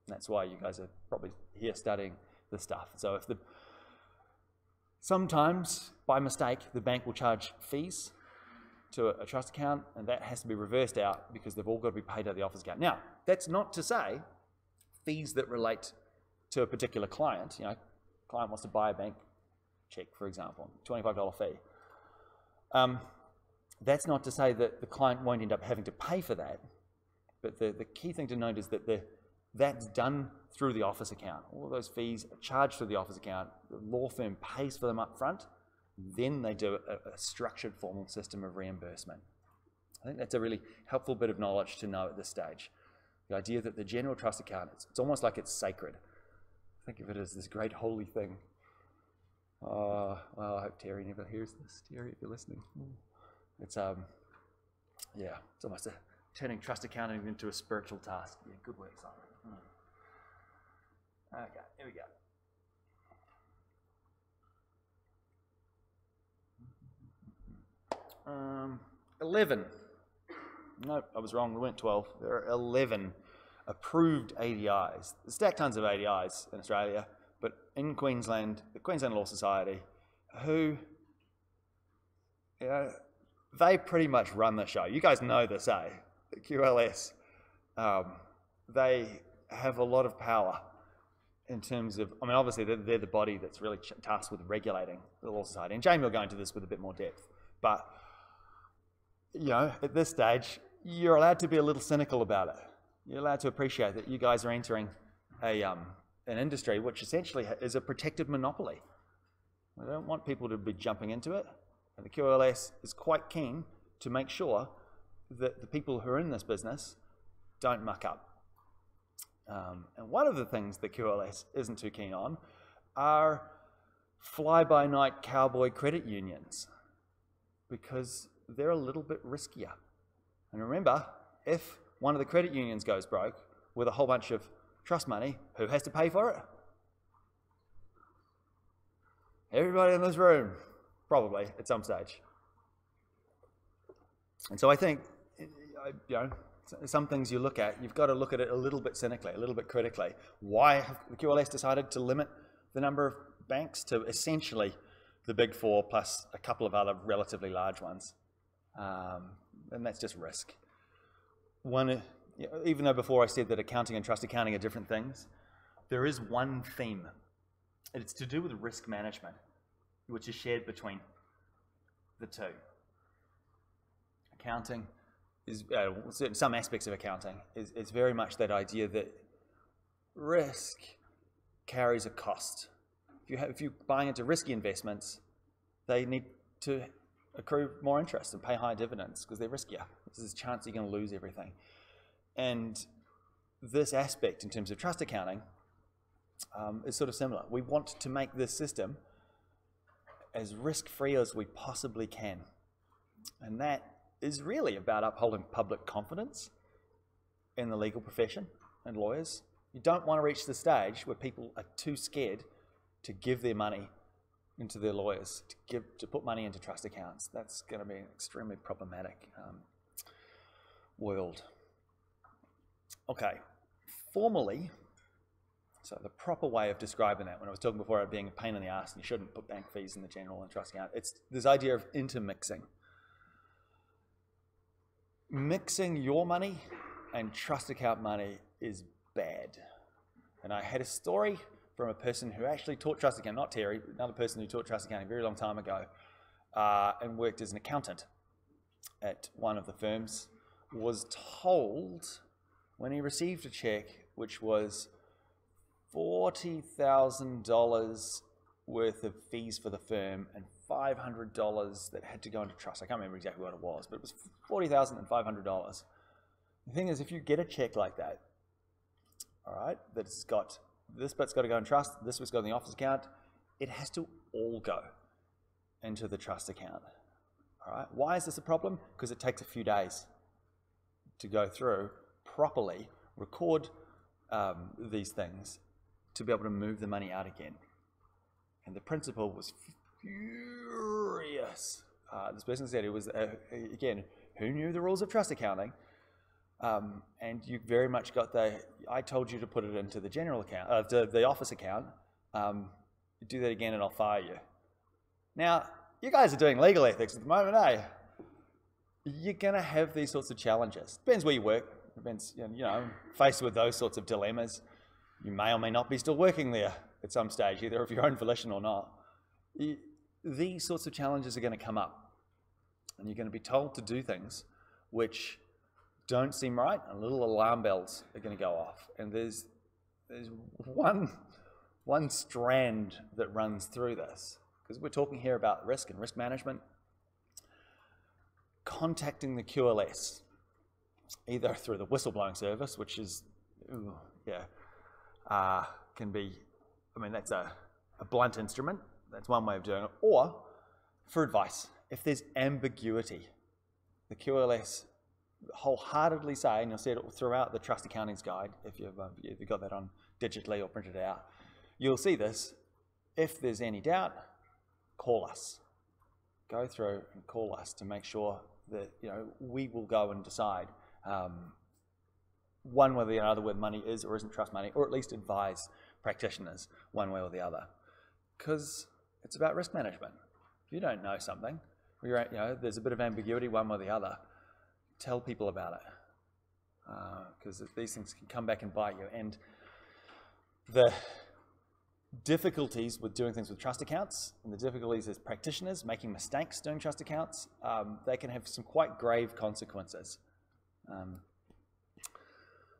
And that's why you guys are probably here studying this stuff. So if sometimes, by mistake, the bank will charge fees to a trust account, and that has to be reversed out because they've all got to be paid out of the office account. Now, that's not to say fees that relate to a particular client. You know, client wants to buy a bank check, for example, $25 fee. That's not to say that the client won't end up having to pay for that, but the key thing to note is that that's done through the office account. All of those fees are charged through the office account. The law firm pays for them up front, then they do a structured formal system of reimbursement. I think that's a really helpful bit of knowledge to know at this stage. The idea that the general trust account, it's almost like it's sacred. Think of it as this great holy thing. Oh, well, I hope Terry never hears this. Terry, if you're listening. It's, yeah, it's almost turning trust accounting into a spiritual task. Yeah, good work, Simon. Okay, here we go. 11. Nope, I was wrong. We weren't 12. There are 11 approved ADIs. There's stack tons of ADIs in Australia, but in Queensland, the Queensland Law Society, who, you know, they pretty much run the show. You guys know this, eh? The QLS, they have a lot of power in terms of, I mean, obviously they're the body that's really tasked with regulating the Law Society. And Jamie will go into this with a bit more depth. But, you know, at this stage, you're allowed to be a little cynical about it. You're allowed to appreciate that you guys are entering an industry which essentially is a protected monopoly. We don't want people to be jumping into it. And the QLS is quite keen to make sure that the people who are in this business don't muck up. And one of the things that QLS isn't too keen on are fly-by-night cowboy credit unions, because they're a little bit riskier. And remember, if one of the credit unions goes broke with a whole bunch of trust money, who has to pay for it? Everybody in this room, probably, at some stage. And so I think, you know, some things you look at, you've got to look at it a little bit cynically, a little bit critically. Why have the QLS decided to limit the number of banks to essentially the big four plus a couple of other relatively large ones? And that's just risk. One, even though before I said that accounting and trust accounting are different things, there is one theme. It's to do with risk management, which is shared between the two. Accounting is, some aspects of accounting is very much that idea that risk carries a cost. If you're buying into risky investments, they need to accrue more interest and pay higher dividends because they're riskier. There's a chance you're going to lose everything. And this aspect in terms of trust accounting is sort of similar. We want to make this system as risk-free as we possibly can. And that is really about upholding public confidence in the legal profession and lawyers. You don't want to reach the stage where people are too scared to give their money into their lawyers, to put money into trust accounts. That's going to be an extremely problematic world. Okay, formally, so the proper way of describing that, when I was talking before about being a pain in the ass and you shouldn't put bank fees in the general and trust account, it's this idea of intermixing. mixing your money and trust account money is bad. And I had a story from a person who actually taught trust accounting, not Terry, another person who taught trust accounting a very long time ago, and worked as an accountant at one of the firms, was told when he received a check which was $40,000 worth of fees for the firm and $500 that had to go into trust. I can't remember exactly what it was, but it was $40,500. The thing is, if you get a check like that, all right, that's got, this bit's got to go in trust, this bit's got in the office account, it has to all go into the trust account. All right, why is this a problem? Because it takes a few days to go through, properly record these things to be able to move the money out again. And the principal was furious. This person said it was, again, who knew the rules of trust accounting? And you very much got I told you to put it into the general account, the office account. Do that again and I'll fire you. Now, you guys are doing legal ethics at the moment, eh? You're gonna have these sorts of challenges. Depends where you work. Depends, faced with those sorts of dilemmas. You may or may not be still working there at some stage, either of your own volition or not. These sorts of challenges are gonna come up. And you're gonna be told to do things which don't seem right, and little alarm bells are going to go off. And there's one strand that runs through this, because we're talking here about risk and risk management. Contacting the QLS, either through the whistleblowing service, which is, can be, that's a blunt instrument. That's one way of doing it. Or for advice, if there's ambiguity, the QLS wholeheartedly say, and you'll see it throughout the Trust Accounting's Guide, if you've got that on digitally or printed out, you'll see this. If there's any doubt, call us. Go through and call us to make sure that we will go and decide one way or the other whether money is or isn't trust money, or at least advise practitioners one way or the other, because it's about risk management. If you don't know something, there's a bit of ambiguity one way or the other, tell people about it, because these things can come back and bite you. And the difficulties with doing things with trust accounts, and the difficulties as practitioners making mistakes doing trust accounts, they can have some quite grave consequences.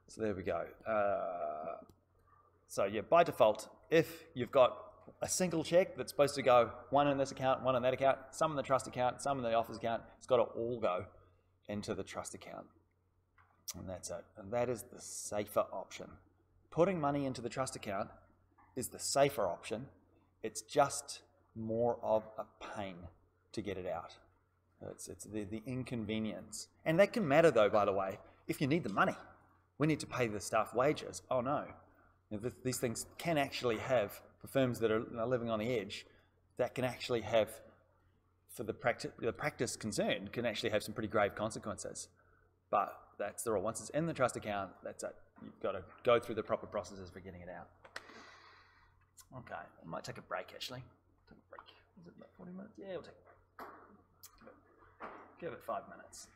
So there we go. So yeah, by default, if you've got a single check that's supposed to go one in this account, one in that account, some in the trust account, some in the office account, it's got to all go into the trust account. And that's it. And that is the safer option. Putting money into the trust account is the safer option. It's just more of a pain to get it out. It's the inconvenience. And that can matter though, by the way, if you need the money. We need to pay the staff wages. Oh no. These things can actually have, for firms that are living on the edge, that can actually have, for the practice concerned, can actually have some pretty grave consequences. But that's the rule. Once it's in the trust account, that's it. You've got to go through the proper processes for getting it out. Okay, I might take a break actually. Take a break. Is it about 40 minutes? Yeah, we'll take a break. Give it 5 minutes.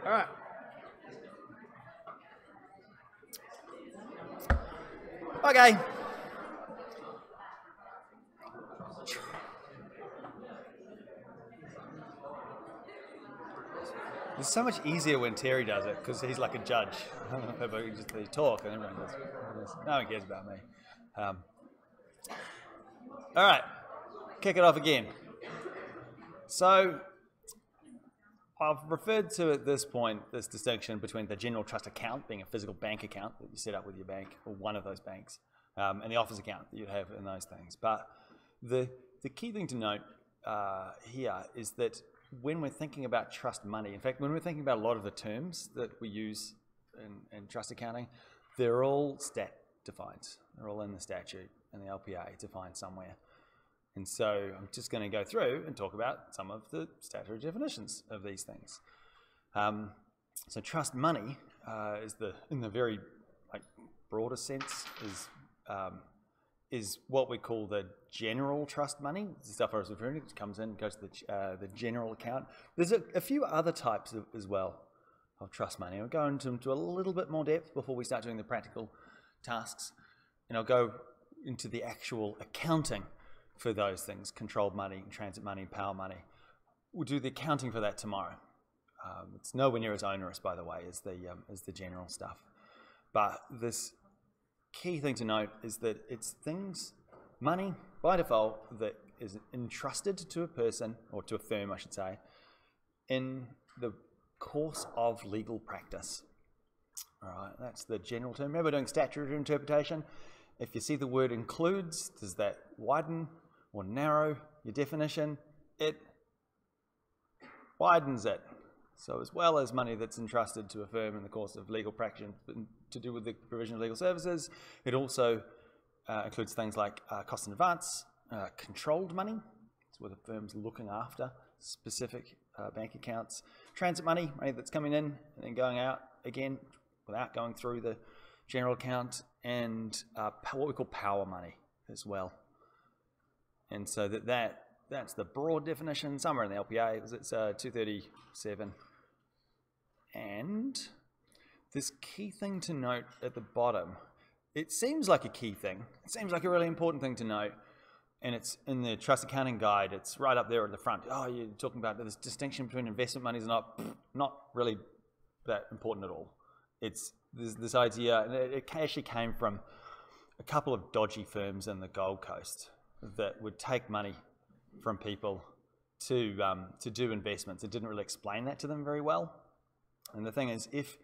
All right. Okay. It's so much easier when Terry does it because he's like a judge. They talk and everyone goes, no one cares about me. All right, kick it off again. So I've referred to at this point this distinction between the general trust account being a physical bank account that you set up with your bank or one of those banks, and the office account that you have in those things. But the key thing to note here is that when we're thinking about trust money, in fact, when we're thinking about a lot of the terms that we use in trust accounting, they're all stat defined. They're all in the statute and the LPA defined somewhere. And so I'm just going to go through and talk about some of the statutory definitions of these things. So trust money is in the very broader sense is what we call the general trust money. The stuff I was referring to comes in, goes to the general account. There's a few other types as well of trust money. I'll go into a little bit more depth before we start doing the practical tasks, and I'll go into the actual accounting for those things: controlled money, transit money, power money. We'll do the accounting for that tomorrow. It's nowhere near as onerous, by the way, as the general stuff. But this key thing to note is that it's money by default that is entrusted to a person, or to a firm I should say, in the course of legal practice. All right, that's the general term. Remember, we're doing statutory interpretation. If you see the word includes, does that widen or narrow your definition? It widens it. So as well as money that's entrusted to a firm in the course of legal practice to do with the provision of legal services, it also includes things like cost in advance, controlled money, it's where the firm's looking after specific bank accounts, transit money that's coming in and then going out again without going through the general account, and what we call power money as well. And so that's the broad definition, somewhere in the LPA, because it's 237. And this key thing to note at the bottom, it seems like a key thing. It seems like a really important thing to note. And it's in the Trust Accounting Guide. It's right up there at the front. Oh, you're talking about this distinction between investment money is not really that important at all. It's this idea, and it actually came from a couple of dodgy firms in the Gold Coast that would take money from people to do investments. It didn't really explain that to them very well. And the thing is, if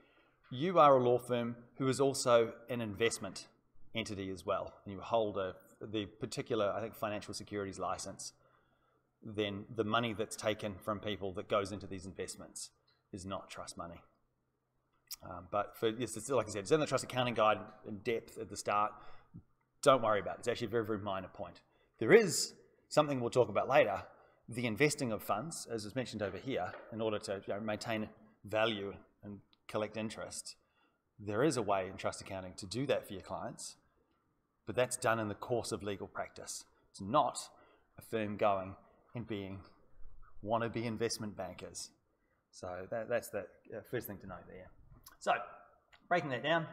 you are a law firm who is also an investment entity as well, and you hold the particular, I think, financial securities license, then the money that's taken from people that goes into these investments is not trust money. But yes, it's, like I said, it's in the Trust Accounting Guide in depth at the start. Don't worry about it. It's actually a very, very minor point. There is something we'll talk about later, the investing of funds, as was mentioned over here, in order to maintain value and collect interest. There is a way in trust accounting to do that for your clients, but that's done in the course of legal practice. It's not a firm going and being wannabe investment bankers. So that's the first thing to note there. So, breaking that down,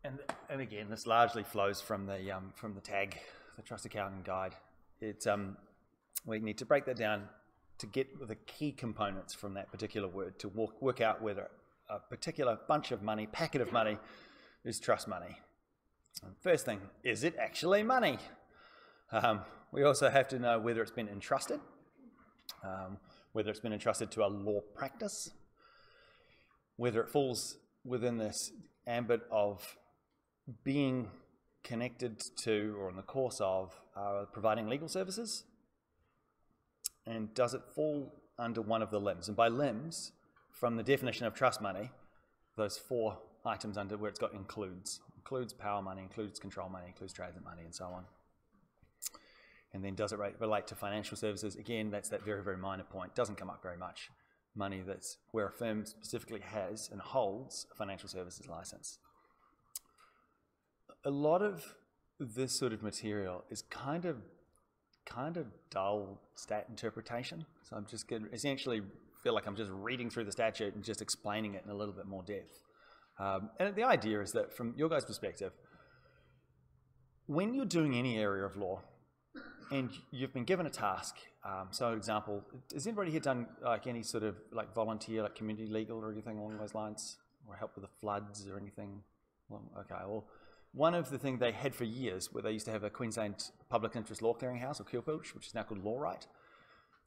and again, this largely flows from the tag, the Trust Accounting Guide. We need to break that down to get the key components from that particular word to work out whether a particular bunch of money, packet of money, is trust money. And first thing, is it actually money? We also have to know whether it's been entrusted, whether it's been entrusted to a law practice, whether it falls within this ambit of being connected to or in the course of providing legal services, and does it fall under one of the limbs? And by limbs, from the definition of trust money, those 4 items under where it's got includes power money, includes control money, includes transit money, and so on. And then does it relate to financial services? Again, that's that very, very minor point. Doesn't come up very much. Money that's where a firm specifically has and holds a financial services license. A lot of this sort of material is kind of dull stat interpretation. So I'm just going to essentially feel like I'm just reading through the statute and just explaining it in a little bit more depth. And the idea is that from your guys' perspective, when you're doing any area of law and you've been given a task, so example, has anybody here done like any sort of like volunteer, like community legal or anything along those lines, or help with the floods or anything? Well, okay, well, one of the things they had for years, where they used to have a Queensland Public Interest Law Clearinghouse, or QPILCH, which is now called Law Right.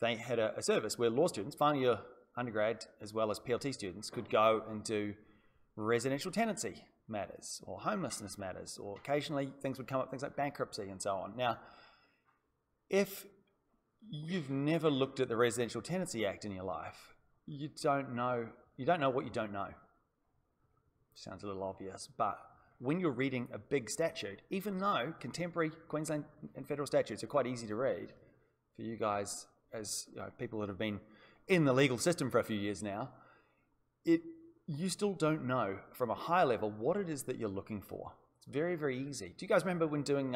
They had a service where law students, final year undergrad, as well as PLT students, could go and do residential tenancy matters, or homelessness matters, or occasionally things would come up, things like bankruptcy and so on. Now, if you've never looked at the Residential Tenancy Act in your life, you don't know what you don't know. Sounds a little obvious, but when you're reading a big statute, even though contemporary Queensland and federal statutes are quite easy to read, for you guys as people that have been in the legal system for a few years now, you still don't know from a high level what it is that you're looking for. It's very, very easy. Do you guys remember when doing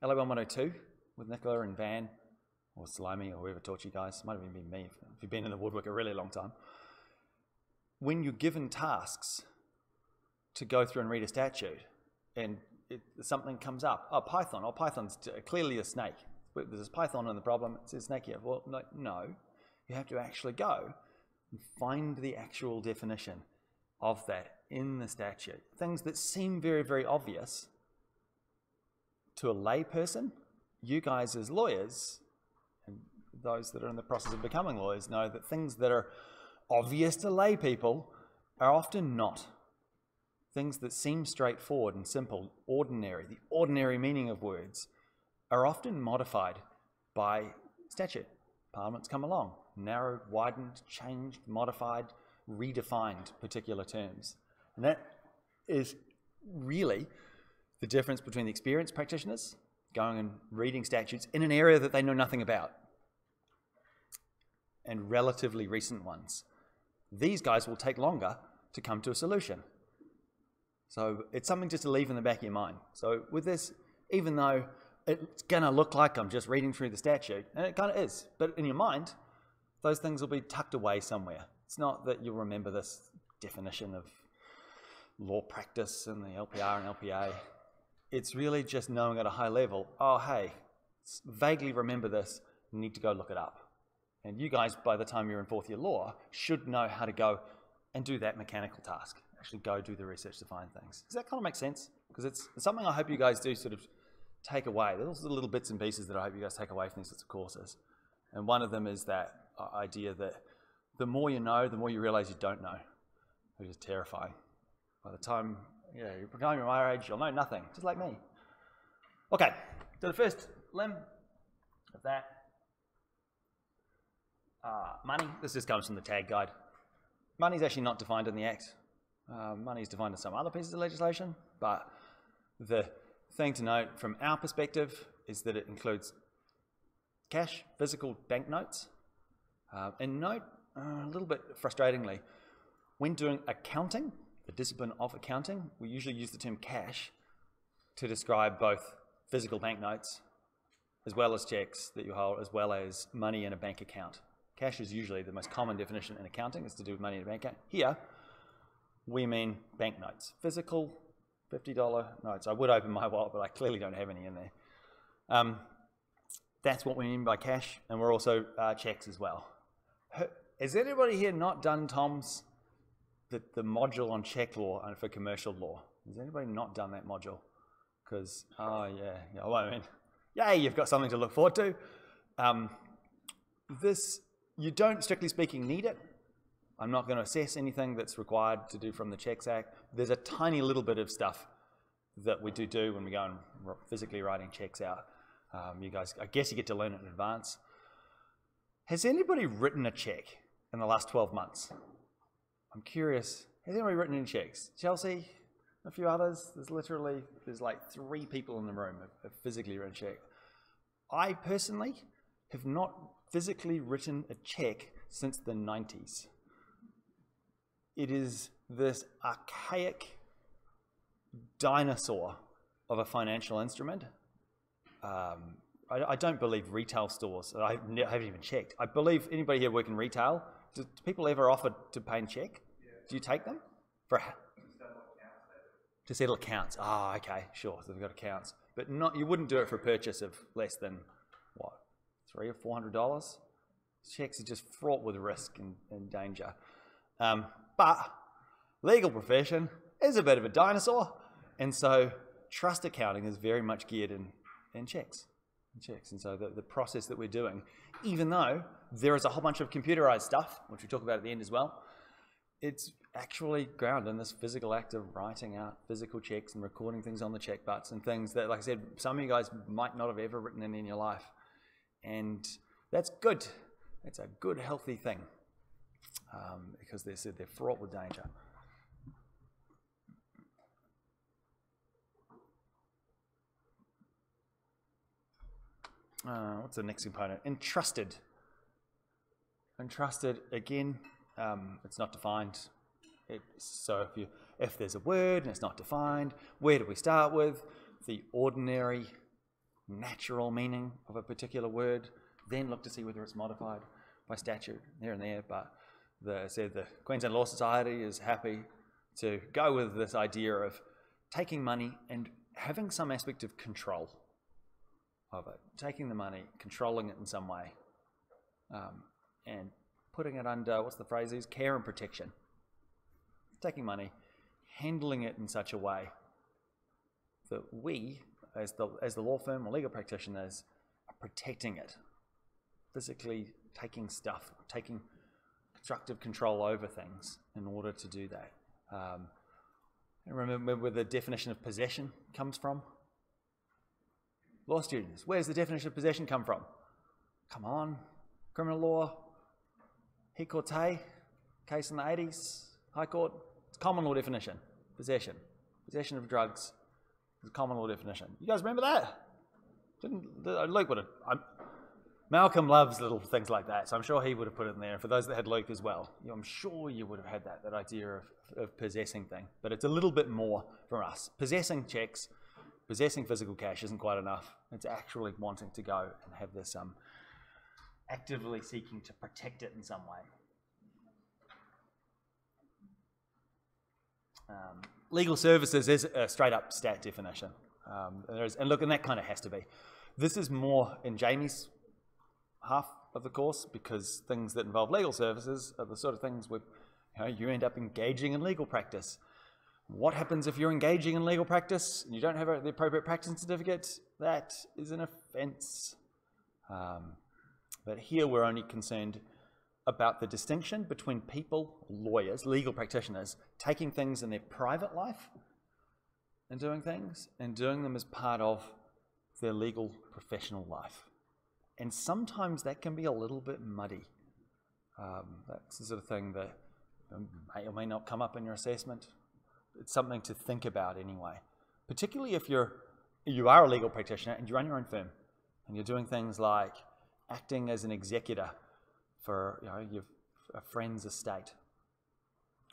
LA4038 with Nicola and Van, or Salome, or whoever taught you guys? It might have even been me if you've been in the woodwork a really long time. When you're given tasks to go through and read a statute, and something comes up, Python, Python's clearly a snake. There's Python in the problem, it says snake here. Well, no, you have to actually go and find the actual definition of that in the statute. Things that seem very, very obvious to a lay person, you guys as lawyers, and those that are in the process of becoming lawyers, know that things that are obvious to lay people are often not. Things that seem straightforward and simple, ordinary, the ordinary meaning of words, are often modified by statute. Parliament's come along, narrowed, widened, changed, modified, redefined particular terms. And that is really the difference between the experienced practitioners going and reading statutes in an area that they know nothing about, and relatively recent ones. These guys will take longer to come to a solution. So it's something just to leave in the back of your mind. So with this, even though it's going to look like I'm just reading through the statute, and it kind of is, but in your mind, those things will be tucked away somewhere. It's not that you'll remember this definition of law practice and the LPR and LPA. It's really just knowing at a high level, oh, hey, vaguely remember this, you need to go look it up. And you guys, by the time you're in fourth year law, should know how to go and do that mechanical task. Actually go do the research to find things. Does that kind of make sense? Because it's something I hope you guys do sort of take away. There's also little bits and pieces that I hope you guys take away from these sorts of courses. And one of them is that idea that the more you know, the more you realize you don't know, which is terrifying. By the time you're becoming my age, you'll know nothing, just like me. Okay, so the first limb of that, money. This just comes from the tag guide. Money is actually not defined in the Act. Money is defined in some other pieces of legislation, but the thing to note from our perspective is that it includes cash, physical banknotes, and note, a little bit frustratingly, when doing accounting, the discipline of accounting, we usually use the term cash to describe both physical banknotes as well as checks that you hold, as well as money in a bank account. Cash is usually the most common definition in accounting, is to do with money in a bank account. Here, we mean banknotes, physical $50 notes. I would open my wallet, but I clearly don't have any in there. That's what we mean by cash, and we're also checks as well. Has anybody here not done Tom's, the module on check law and for commercial law? Has anybody not done that module? Because, oh yeah, well, I mean, yay, you've got something to look forward to. You don't, strictly speaking, need it. I'm not going to assess anything that's required to do from the Checks Act. There's a tiny little bit of stuff that we do when we go and physically writing checks out. You guys, I guess you get to learn it in advance. Has anybody written a check in the last 12 months? I'm curious. Has anybody written any checks? Chelsea? A few others? There's like 3 people in the room have physically written a check. I personally have not physically written a check since the 90s. It is this archaic dinosaur of a financial instrument. I don't believe retail stores, I haven't even checked. I believe anybody here working retail do people ever offer to pay in check? Yeah. Do you take them? To settle accounts. Ah, okay, sure. So they've got accounts. But not, you wouldn't do it for a purchase of less than, what, $300 or $400? Checks are just fraught with risk and danger. But legal profession is a bit of a dinosaur, and so trust accounting is very much geared in checks. And so the process that we're doing, even though there is a whole bunch of computerized stuff, which we talk about at the end as well, it's actually grounded in this physical act of writing out physical checks and recording things on the check butts and things that, like I said, some of you guys might not have ever written in your life. And that's good. It's a good, healthy thing because they're fraught with danger. What's the next component? Entrusted. Entrusted, again, it's not defined. So if there's a word and it's not defined, where do we start with? The ordinary, natural meaning of a particular word, then look to see whether it's modified by statute here and there. But the Queensland Law Society is happy to go with this idea of taking money and having some aspect of control of it, taking the money, controlling it in some way, and putting it under, what's the phrase is, care and protection. Taking money, handling it in such a way that we, as the law firm or legal practitioners, are protecting it, physically taking stuff, taking constructive control over things in order to do that. Remember where the definition of possession comes from? Law students, where's the definition of possession come from? Come on, criminal law, Hic Corte, case in the 80s, High Court, it's common law definition, possession. Possession of drugs is a common law definition. You guys remember that? Luke would have, Malcolm loves little things like that, so I'm sure he would have put it in there. For those that had Luke as well, I'm sure you would have had that idea of possessing thing. But it's a little bit more for us. Possessing checks, possessing physical cash isn't quite enough. It's actually wanting to go and have this actively seeking to protect it in some way. Legal services is a straight up stat definition. And look, and that kind of has to be. This is more in Jamie's half of the course, because things that involve legal services are the sort of things where you end up engaging in legal practice. What happens if you're engaging in legal practice and you don't have the appropriate practice certificate? That is an offence. But here we're only concerned about the distinction between people, lawyers, legal practitioners, taking things in their private life and doing them as part of their legal professional life. And sometimes that can be a little bit muddy. That's the sort of thing that may or may not come up in your assessment. It's something to think about anyway, particularly if you are a legal practitioner and you run your own firm and you're doing things like acting as an executor for a friend's estate.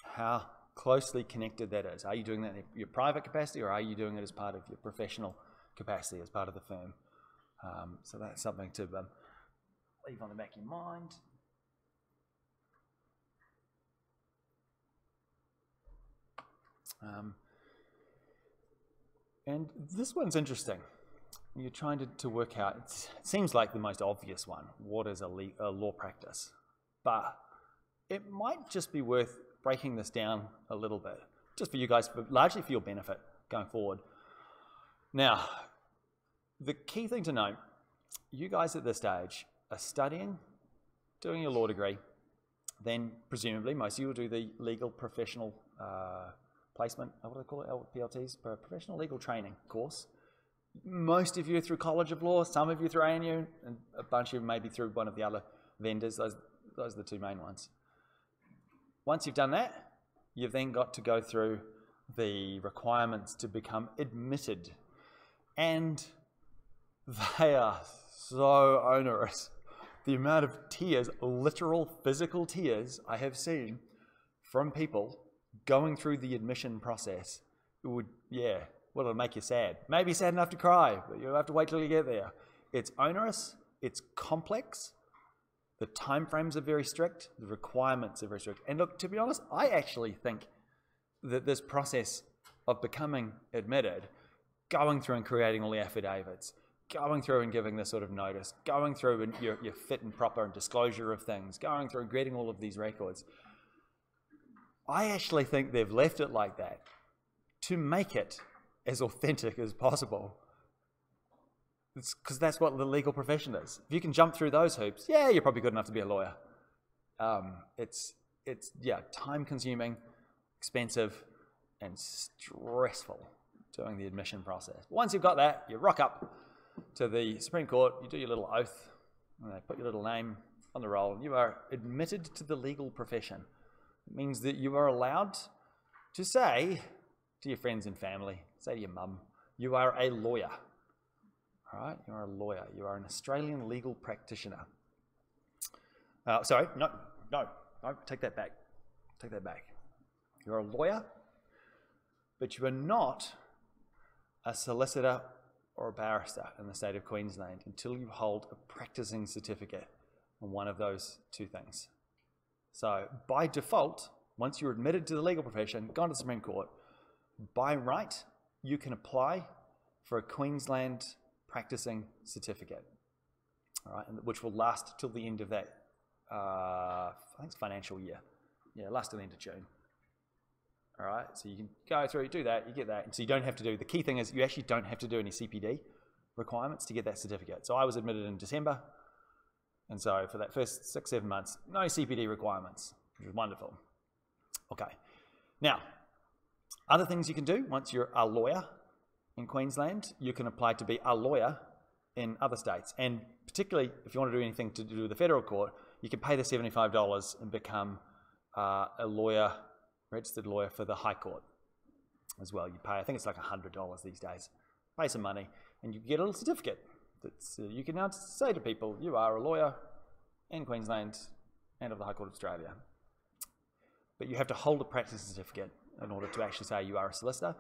How closely connected that is. Are you doing that in your private capacity, or are you doing it as part of your professional capacity, as part of the firm? So that's something to leave on the back of your mind. And this one's interesting. You're trying to work out, it seems like the most obvious one, what is a law practice? But it might just be worth breaking this down a little bit, just for you guys, but largely for your benefit going forward. Now, the key thing to note, you guys at this stage are studying, doing your law degree, then presumably most of you will do the legal professional placement, what do they call it, PLTs, professional legal training course. Most of you are through College of Law, some of you through ANU, and a bunch of you maybe through one of the other vendors. Those are the two main ones. Once you've done that, you've then got to go through the requirements to become admitted. And they are so onerous. The amount of tears, literal physical tears I have seen from people going through the admission process, it would, it'll make you sad. Maybe sad enough to cry, but you'll have to wait till you get there. It's onerous, it's complex, The timeframes are very strict. The requirements are very strict. And look, to be honest, I actually think that this process of becoming admitted, going through and creating all the affidavits, going through and giving this sort of notice, going through and your fit and proper and disclosure of things, going through and getting all of these records, I actually think they've left it like that to make it as authentic as possible. Because that's what the legal profession is. If you can jump through those hoops, yeah, you're probably good enough to be a lawyer. It's time consuming, expensive, and stressful doing the admission process. Once you've got that, you rock up to the Supreme Court, you do your little oath, and they put your little name on the roll, and you are admitted to the legal profession. It means that you are allowed to say to your friends and family, say to your mum, you are a lawyer. All right, you are a lawyer. You are an Australian legal practitioner. Sorry, no, take that back. Take that back. You're a lawyer, but you are not a solicitor or a barrister in the state of Queensland until you hold a practicing certificate on one of those two things. So by default, once you're admitted to the legal profession, gone to the Supreme Court, by right, you can apply for a Queensland practicing certificate, all right, which will last till the end of that, I think it's financial year. Yeah, last till the end of June. All right, so you can go through, do that, you get that, and so you don't have to do, the key thing is you actually don't have to do any CPD requirements to get that certificate. So I was admitted in December, and so for that first 6-7 months, no CPD requirements, which was wonderful. Okay, now, other things you can do once you're a lawyer in Queensland, you can apply to be a lawyer in other states. And particularly if you want to do anything to do with the federal court, you can pay the $75 and become a lawyer, registered lawyer for the High Court as well. You pay, I think it's like $100 these days. Pay some money and you get a little certificate that you can now say to people, you are a lawyer in Queensland and of the High Court of Australia. But you have to hold a practice certificate in order to actually say you are a solicitor.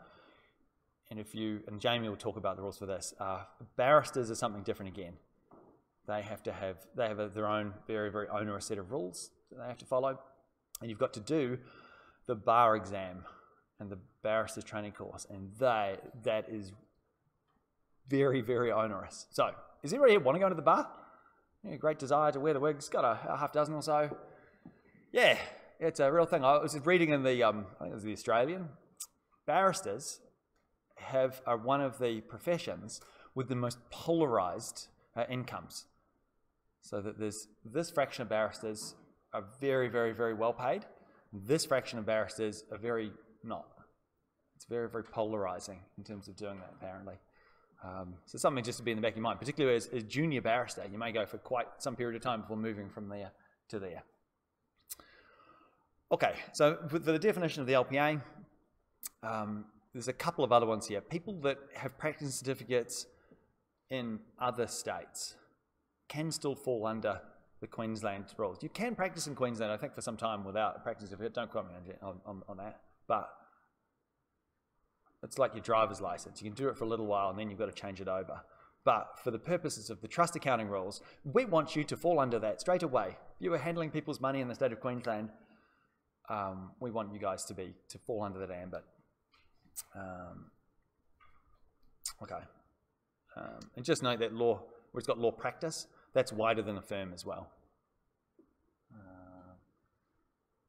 And and Jamie will talk about the rules for this, barristers are something different again. They have their own very, very onerous set of rules that they have to follow. And you've got to do the bar exam and the barrister's training course. And that is very, very onerous. So, does anybody here want to go into the bar? Yeah, great desire to wear the wigs, got a half dozen or so. Yeah, it's a real thing. I was reading in the, I think it was the Australian, barristers are one of the professions with the most polarized incomes. So that there's this fraction of barristers are very, very, very well paid. This fraction of barristers are very not. It's very, very polarizing in terms of doing that, apparently. So something just to be in the back of your mind, particularly as a junior barrister. You may go for quite some period of time before moving from there to there. Okay, so for the definition of the LPA, there's a couple of other ones here. People that have practicing certificates in other states can still fall under the Queensland rules. You can practice in Queensland, I think, for some time without a practicing certificate. Don't quote me on that. But it's like your driver's license. You can do it for a little while and then you've got to change it over. But for the purposes of the trust accounting rules, we want you to fall under that straight away. If you were handling people's money in the state of Queensland, we want you guys to fall under that ambit. Okay. And just note that law, where it's got law practice, that's wider than a firm as well.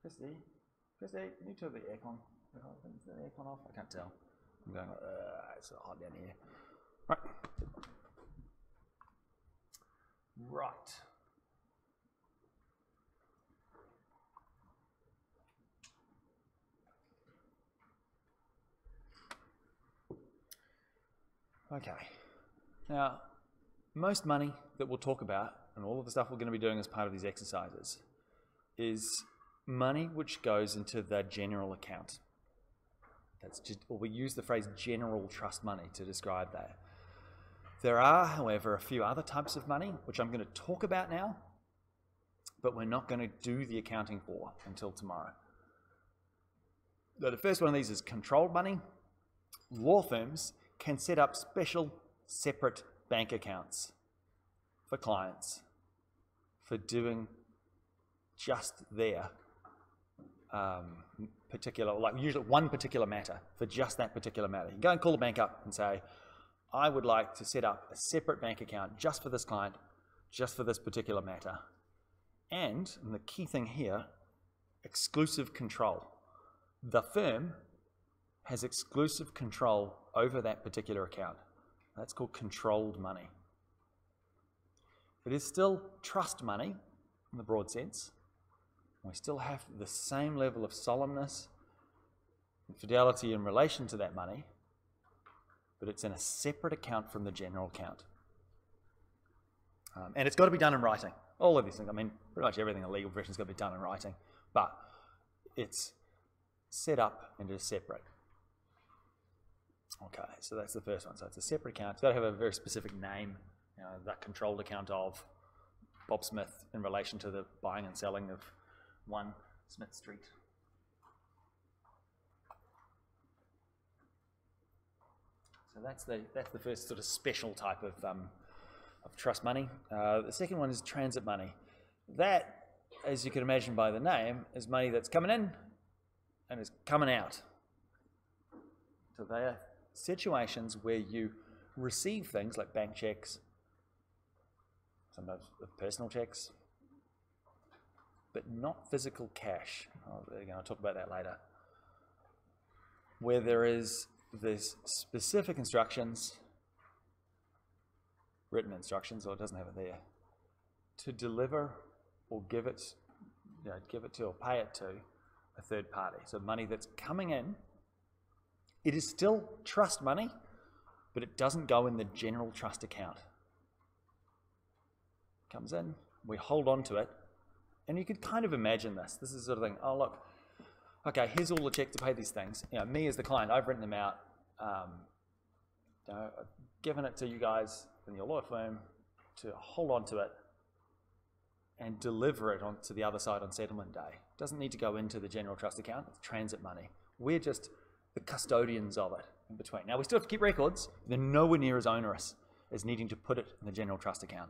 Christy, can you turn the aircon? Is the aircon off? I can't tell. I'm going, it's so hot down here. Right. Right. Okay, now most money that we'll talk about and all of the stuff we're going to be doing as part of these exercises is money which goes into the general account. That's just, or we use the phrase general trust money to describe that. There are, however, a few other types of money which I'm going to talk about now, but we're not going to do the accounting for until tomorrow. So the first one of these is controlled money. Law firms can set up special separate bank accounts for clients for doing just their particular, like usually one particular matter, for just that particular matter. You go and call the bank up and say, I would like to set up a separate bank account just for this client, just for this particular matter. And the key thing here, exclusive control. The firm has exclusive control over that particular account. That's called controlled money. It is still trust money in the broad sense. We still have the same level of solemnness and fidelity in relation to that money, but it's in a separate account from the general account. And it's got to be done in writing. All of these things, I mean, pretty much everything in the legal profession has got to be done in writing, but it's set up and is separate. Okay, so that's the first one. So it's a separate account. It's got to have a very specific name, you know, that controlled account of Bob Smith in relation to the buying and selling of 1 Smith Street. So that's the first sort of special type of trust money. The second one is transit money. That, as you can imagine by the name, is money that's coming in and is coming out. So they are situations where you receive things like bank checks, sometimes personal checks, but not physical cash. I'll talk about that later. Where there's specific instructions, written instructions, or it doesn't have it there, to deliver or give it to or pay it to a third party. So money that's coming in, it is still trust money, but it doesn't go in the general trust account. It comes in, we hold on to it, and you could kind of imagine this. This is the sort of thing, oh look, okay, here's all the checks to pay these things. You know, me as the client, I've written them out, I've given it to you guys in your law firm to hold on to it and deliver it on to the other side on settlement day. It doesn't need to go into the general trust account, it's transit money. We're just the custodians of it in between. Now we still have to keep records, they're nowhere near as onerous as needing to put it in the general trust account.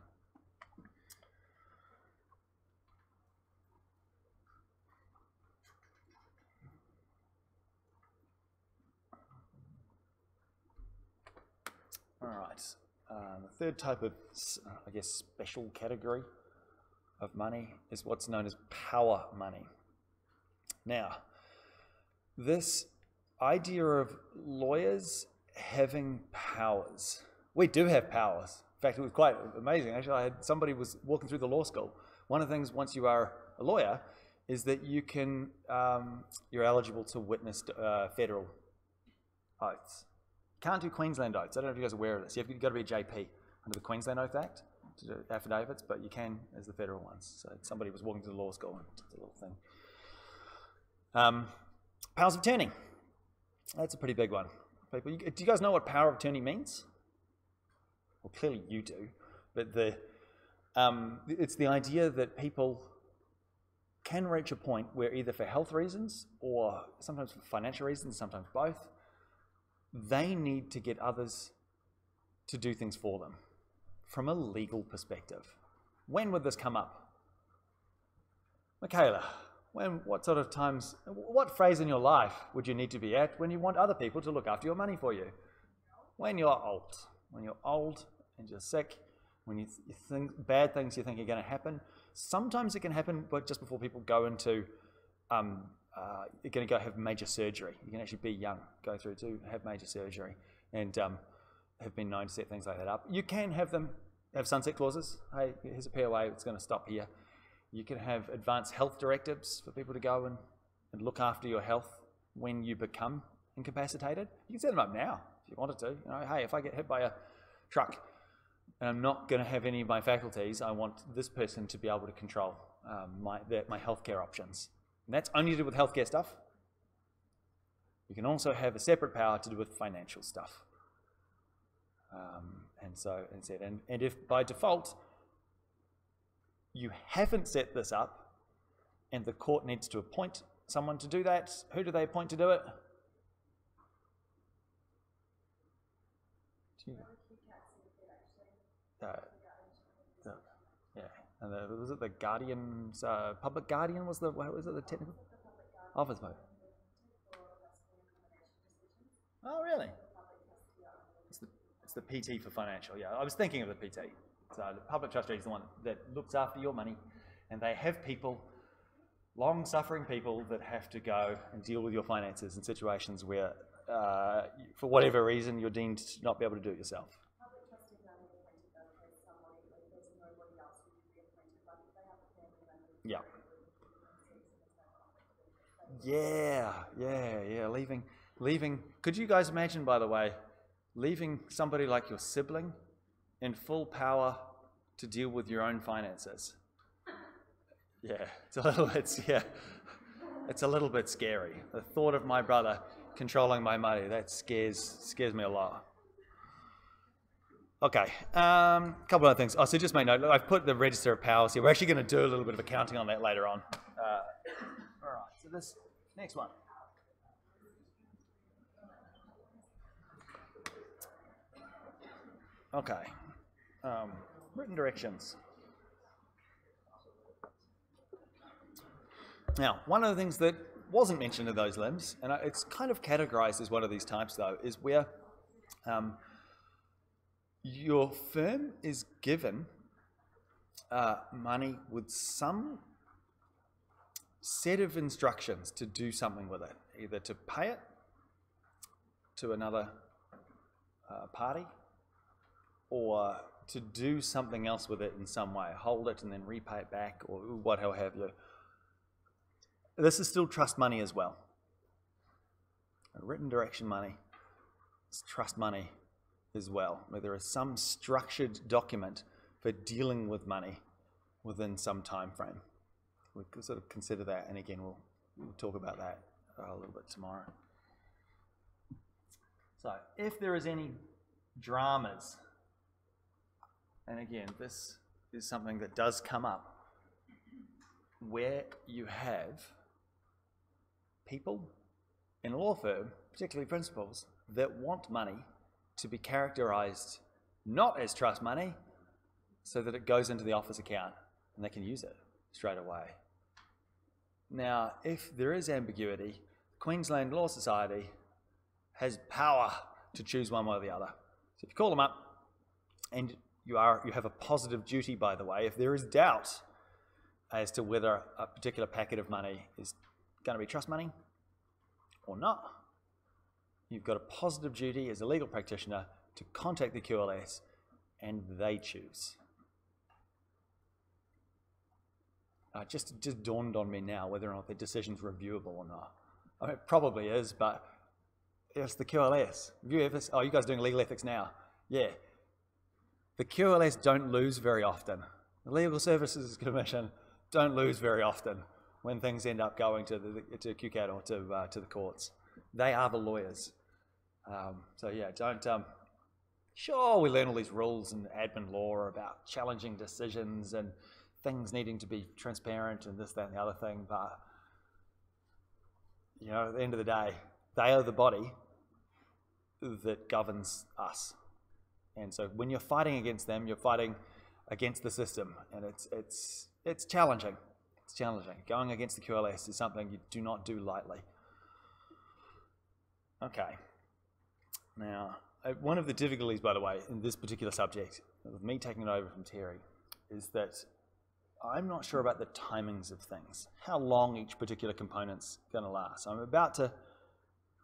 All right, the third type of, I guess, special category of money is what's known as power money. Now, this idea of lawyers having powers. We do have powers. In fact, it was quite amazing. Actually, somebody was walking through the law school. One of the things, once you are a lawyer, is that you can, you're eligible to witness federal oaths. Can't do Queensland oaths. I don't know if you guys are aware of this. You've got to be a JP under the Queensland Oath Act to do affidavits, but you can as the federal ones. So somebody was walking to the law school and did a little thing. Powers of attorney. That's a pretty big one. People, do you guys know what power of attorney means? Well, clearly you do, but it's the idea that people can reach a point where either for health reasons or sometimes for financial reasons, sometimes both, they need to get others to do things for them from a legal perspective. When would this come up? Michaela, what sort of times, what phase in your life would you need to be at when you want other people to look after your money for you? When you're old. When you're old and you're sick, when you think bad things you think are going to happen. Sometimes it can happen but just before people go into you're going to go have major surgery. You can actually be young, go through to have major surgery, and have been known to set things like that up. You can have them have sunset clauses. Hey, here's a POA, it's going to stop here. You can have advanced health directives for people to go and look after your health when you become incapacitated. You can set them up now if you wanted to. You know, hey, if I get hit by a truck and I'm not going to have any of my faculties, I want this person to be able to control my healthcare options. And that's only to do with healthcare stuff. You can also have a separate power to do with financial stuff. And if by default you haven't set this up and the court needs to appoint someone to do that, who do they appoint to do it? Yeah. And was it the Guardian's, Public Guardian was the, what was it, the technical? Office vote. Oh, really? It's the PT for financial, yeah. I was thinking of the PT. So the public trustee is the one that looks after your money, and they have people, long-suffering people, that have to go and deal with your finances in situations where, for whatever reason, you're deemed to not be able to do it yourself. Yeah. Yeah. Leaving. Could you guys imagine, by the way, leaving somebody like your sibling in full power to deal with your own finances? Yeah, it's a little bit scary. The thought of my brother controlling my money, that scares me a lot. Okay, couple of things. Oh, so just make note, I've put the register of powers here. We're actually going to do a little bit of accounting on that later on. All right, so this next one. Okay, written directions. Now, one of the things that wasn't mentioned in those limbs, and it's kind of categorized as one of these types though, is where your firm is given money with some set of instructions to do something with it, either to pay it to another party, or to do something else with it in some way, hold it and then repay it back, or what have you. This is still trust money as well. Written direction money is trust money as well, where there is some structured document for dealing with money within some time frame. We could sort of consider that, and again, we'll talk about that a little bit tomorrow. So, if there is any dramas, and again, this is something that does come up, where you have people in a law firm, particularly principals, that want money to be characterized not as trust money, so that it goes into the office account and they can use it straight away. Now, if there is ambiguity, Queensland Law Society has power to choose one way or the other. So if you call them up, and you have a positive duty, by the way, if there is doubt as to whether a particular packet of money is going to be trust money or not, you've got a positive duty as a legal practitioner to contact the QLS, and they choose. Just dawned on me now whether or not the decision's reviewable or not. I mean, it probably is, but it's the QLS. Oh, you guys are doing legal ethics now? Yeah. The QLS don't lose very often. The Legal Services Commission don't lose very often when things end up going to QCAT or to the courts. They are the lawyers. So yeah, don't. Sure, we learn all these rules and admin law about challenging decisions and things needing to be transparent and this, that, and the other thing, but you know, at the end of the day, they are the body that governs us. And so when you're fighting against them, you're fighting against the system, and it's challenging. It's challenging. Going against the QLS is something you do not do lightly. Okay. Now, one of the difficulties, by the way, in this particular subject, with me taking it over from Terry, is that I'm not sure about the timings of things, how long each particular component's going to last. I'm about to,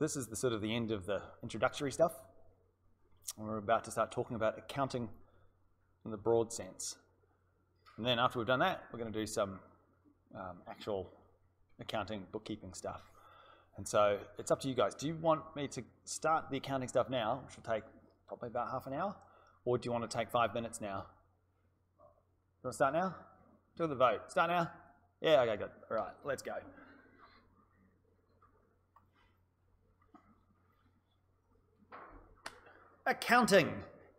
this is the sort of the end of the introductory stuff, and we're about to start talking about accounting in the broad sense. And then after we've done that, we're going to do some actual accounting, bookkeeping stuff. And so it's up to you guys. Do you want me to start the accounting stuff now, which will take probably about half an hour? Or do you want to take 5 minutes now? You want to start now? Do the vote. Start now? Yeah, okay, good. All right, let's go. Accounting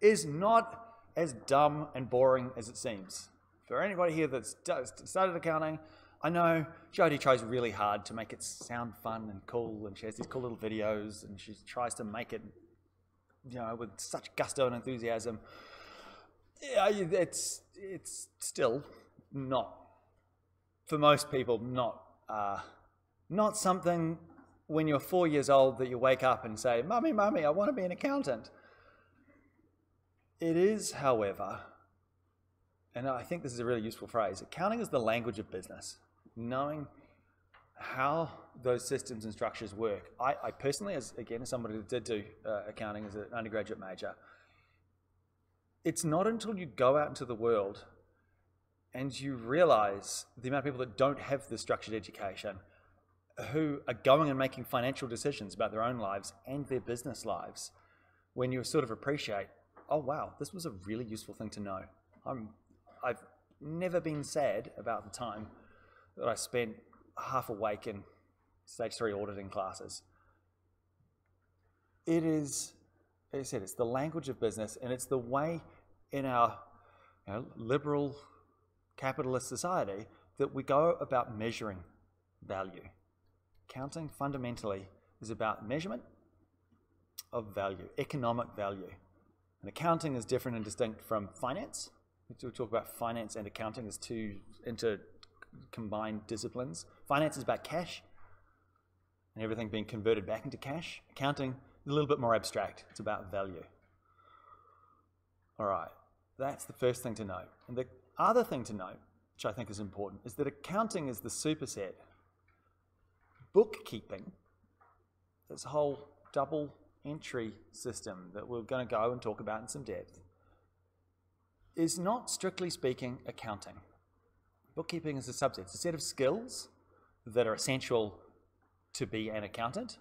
is not as dumb and boring as it seems. For anybody here that's started accounting, I know Jodie tries really hard to make it sound fun and cool, and she has these cool little videos, and she tries to make it, you know, with such gusto and enthusiasm. Yeah, it's still not, for most people, not something when you're 4 years old that you wake up and say, "Mummy, Mummy, I want to be an accountant." It is, however, and I think this is a really useful phrase, accounting is the language of business. Knowing how those systems and structures work. I personally, as somebody who did do accounting as an undergraduate major, it's not until you go out into the world and you realize the amount of people that don't have the structured education who are going and making financial decisions about their own lives and their business lives, when you sort of appreciate, oh wow, this was a really useful thing to know. I've never been sad about the time that I spent half awake in stage 3 auditing classes. It is, as I said, it's the language of business, and it's the way in our liberal capitalist society that we go about measuring value. Accounting fundamentally is about measurement of value, economic value. And accounting is different and distinct from finance. We talk about finance and accounting as two combined disciplines. Finance is about cash and everything being converted back into cash. Accounting is a little bit more abstract. It's about value. All right, that's the first thing to know. And the other thing to know, which I think is important, is that accounting is the superset. Bookkeeping, this whole double entry system that we're going to go and talk about in some depth, is not, strictly speaking, accounting. Bookkeeping is a subset. It's a set of skills that are essential to be an accountant.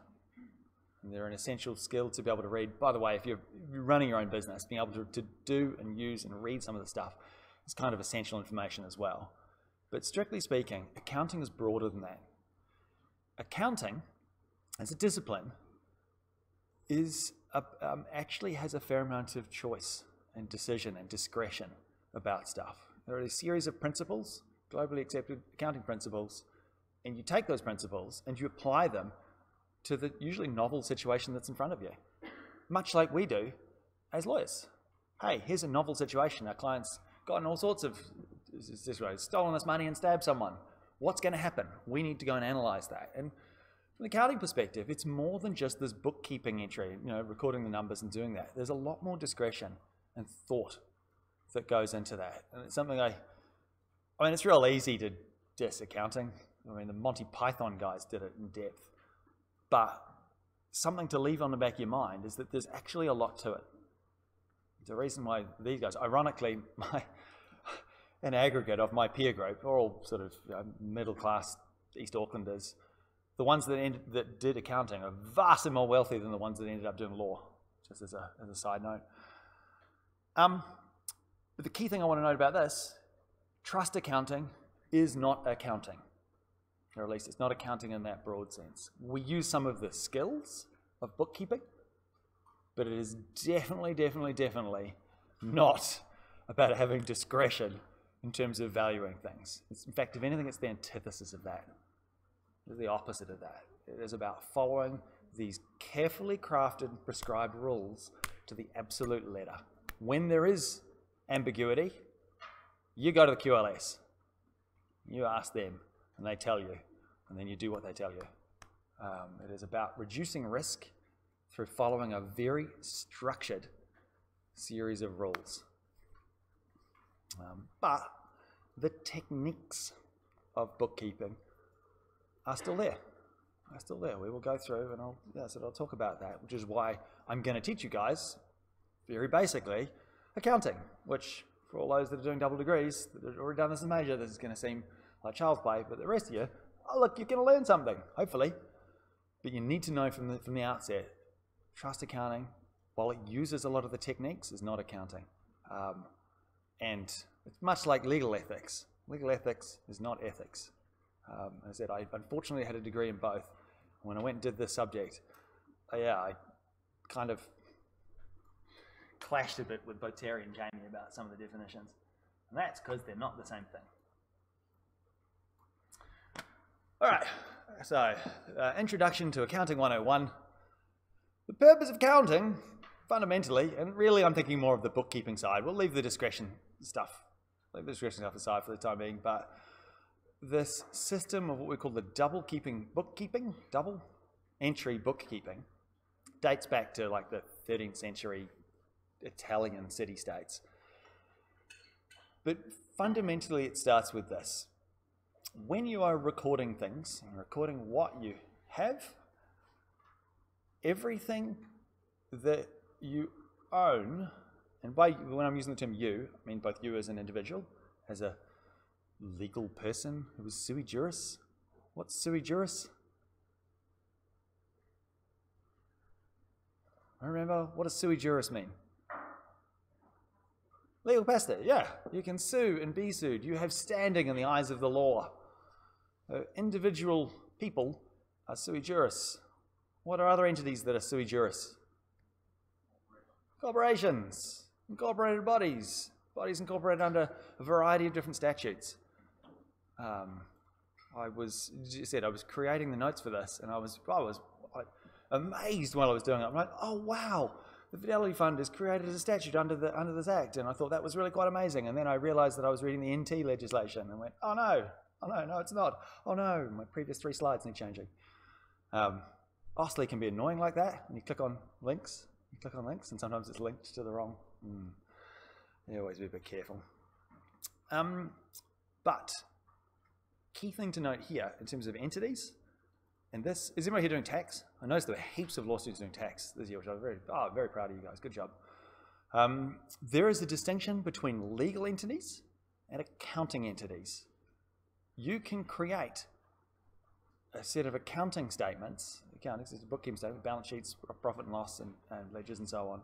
And they're an essential skill to be able to read. By the way, if you're running your own business, being able to do and use and read some of the stuff is kind of essential information as well. But strictly speaking, accounting is broader than that. Accounting, as a discipline, is actually has a fair amount of choice and decision and discretion about stuff. There are a series of principles, globally accepted accounting principles, and you take those principles and you apply them to the usually novel situation that's in front of you, much like we do as lawyers. Hey, here's a novel situation. Our client's gotten all sorts of, stolen this money and stabbed someone. What's going to happen? We need to go and analyze that. And from an accounting perspective, it's more than just this bookkeeping entry, recording the numbers and doing that. There's a lot more discretion and thought that goes into that. And it's something I mean, it's real easy to diss accounting. I mean, the Monty Python guys did it in depth. But something to leave on the back of your mind is that there's actually a lot to it. The reason why these guys, ironically, an aggregate of my peer group, are all sort of middle-class East Aucklanders. The ones that did accounting are vastly more wealthy than the ones that ended up doing law, just as a side note. But the key thing I want to note about this, trust accounting is not accounting. Or at least it's not accounting in that broad sense. We use some of the skills of bookkeeping, but it is definitely not about having discretion in terms of valuing things. In fact, if anything, it's the antithesis of that. It's the opposite of that. It is about following these carefully crafted, prescribed rules to the absolute letter. When there is ambiguity, you go to the QLS. You ask them, and they tell you, and then you do what they tell you. It is about reducing risk through following a very structured series of rules. But the techniques of bookkeeping are still there. We will go through, and I'll talk about that, which is why I'm going to teach you guys, very basically, accounting, which for all those that are doing double degrees, that have already done this as a major, this is going to seem like child's play, but the rest of you, oh look, you're going to learn something, hopefully. But you need to know from the outset, trust accounting, while it uses a lot of the techniques, is not accounting. And it's much like legal ethics. Legal ethics is not ethics. As I said, I unfortunately had a degree in both. When I went and did this subject, I kind of clashed a bit with both Terry and Jamie about some of the definitions. And that's because they're not the same thing. All right, so Introduction to Accounting 101. The purpose of accounting, fundamentally, and really I'm thinking more of the bookkeeping side. We'll leave the discretion stuff leave the description stuff aside for the time being, but this system of what we call the double entry bookkeeping dates back to like the 13th century Italian city-states. But fundamentally it starts with this. When you are recording things, and recording what you have, everything that you own, and when I'm using the term you, I mean both you as an individual, as a legal person who was sui juris. What's sui juris? I remember, what does sui juris mean? Legal capacity, yeah. You can sue and be sued. You have standing in the eyes of the law. Individual people are sui juris. What are other entities that are sui juris? Corporations, incorporated bodies, bodies incorporated under a variety of different statutes. I was creating the notes for this, and I was amazed while I was doing it. I'm like, oh wow, the Fidelity Fund is created as a statute under this act, and I thought that was really quite amazing. And then I realized that I was reading the NT legislation, and went, oh no, it's not. Oh no, my previous 3 slides need changing. OSLI can be annoying like that, and you click on links, and sometimes it's linked to the wrong. You always be a bit careful. But key thing to note here in terms of entities, and this, is everybody here doing tax? I noticed there were heaps of law students doing tax this year, which I was very proud of you guys, good job. There is a distinction between legal entities and accounting entities. You can create a set of accounting statements, it's a bookkeeping statement, balance sheets, profit and loss, and ledgers and so on,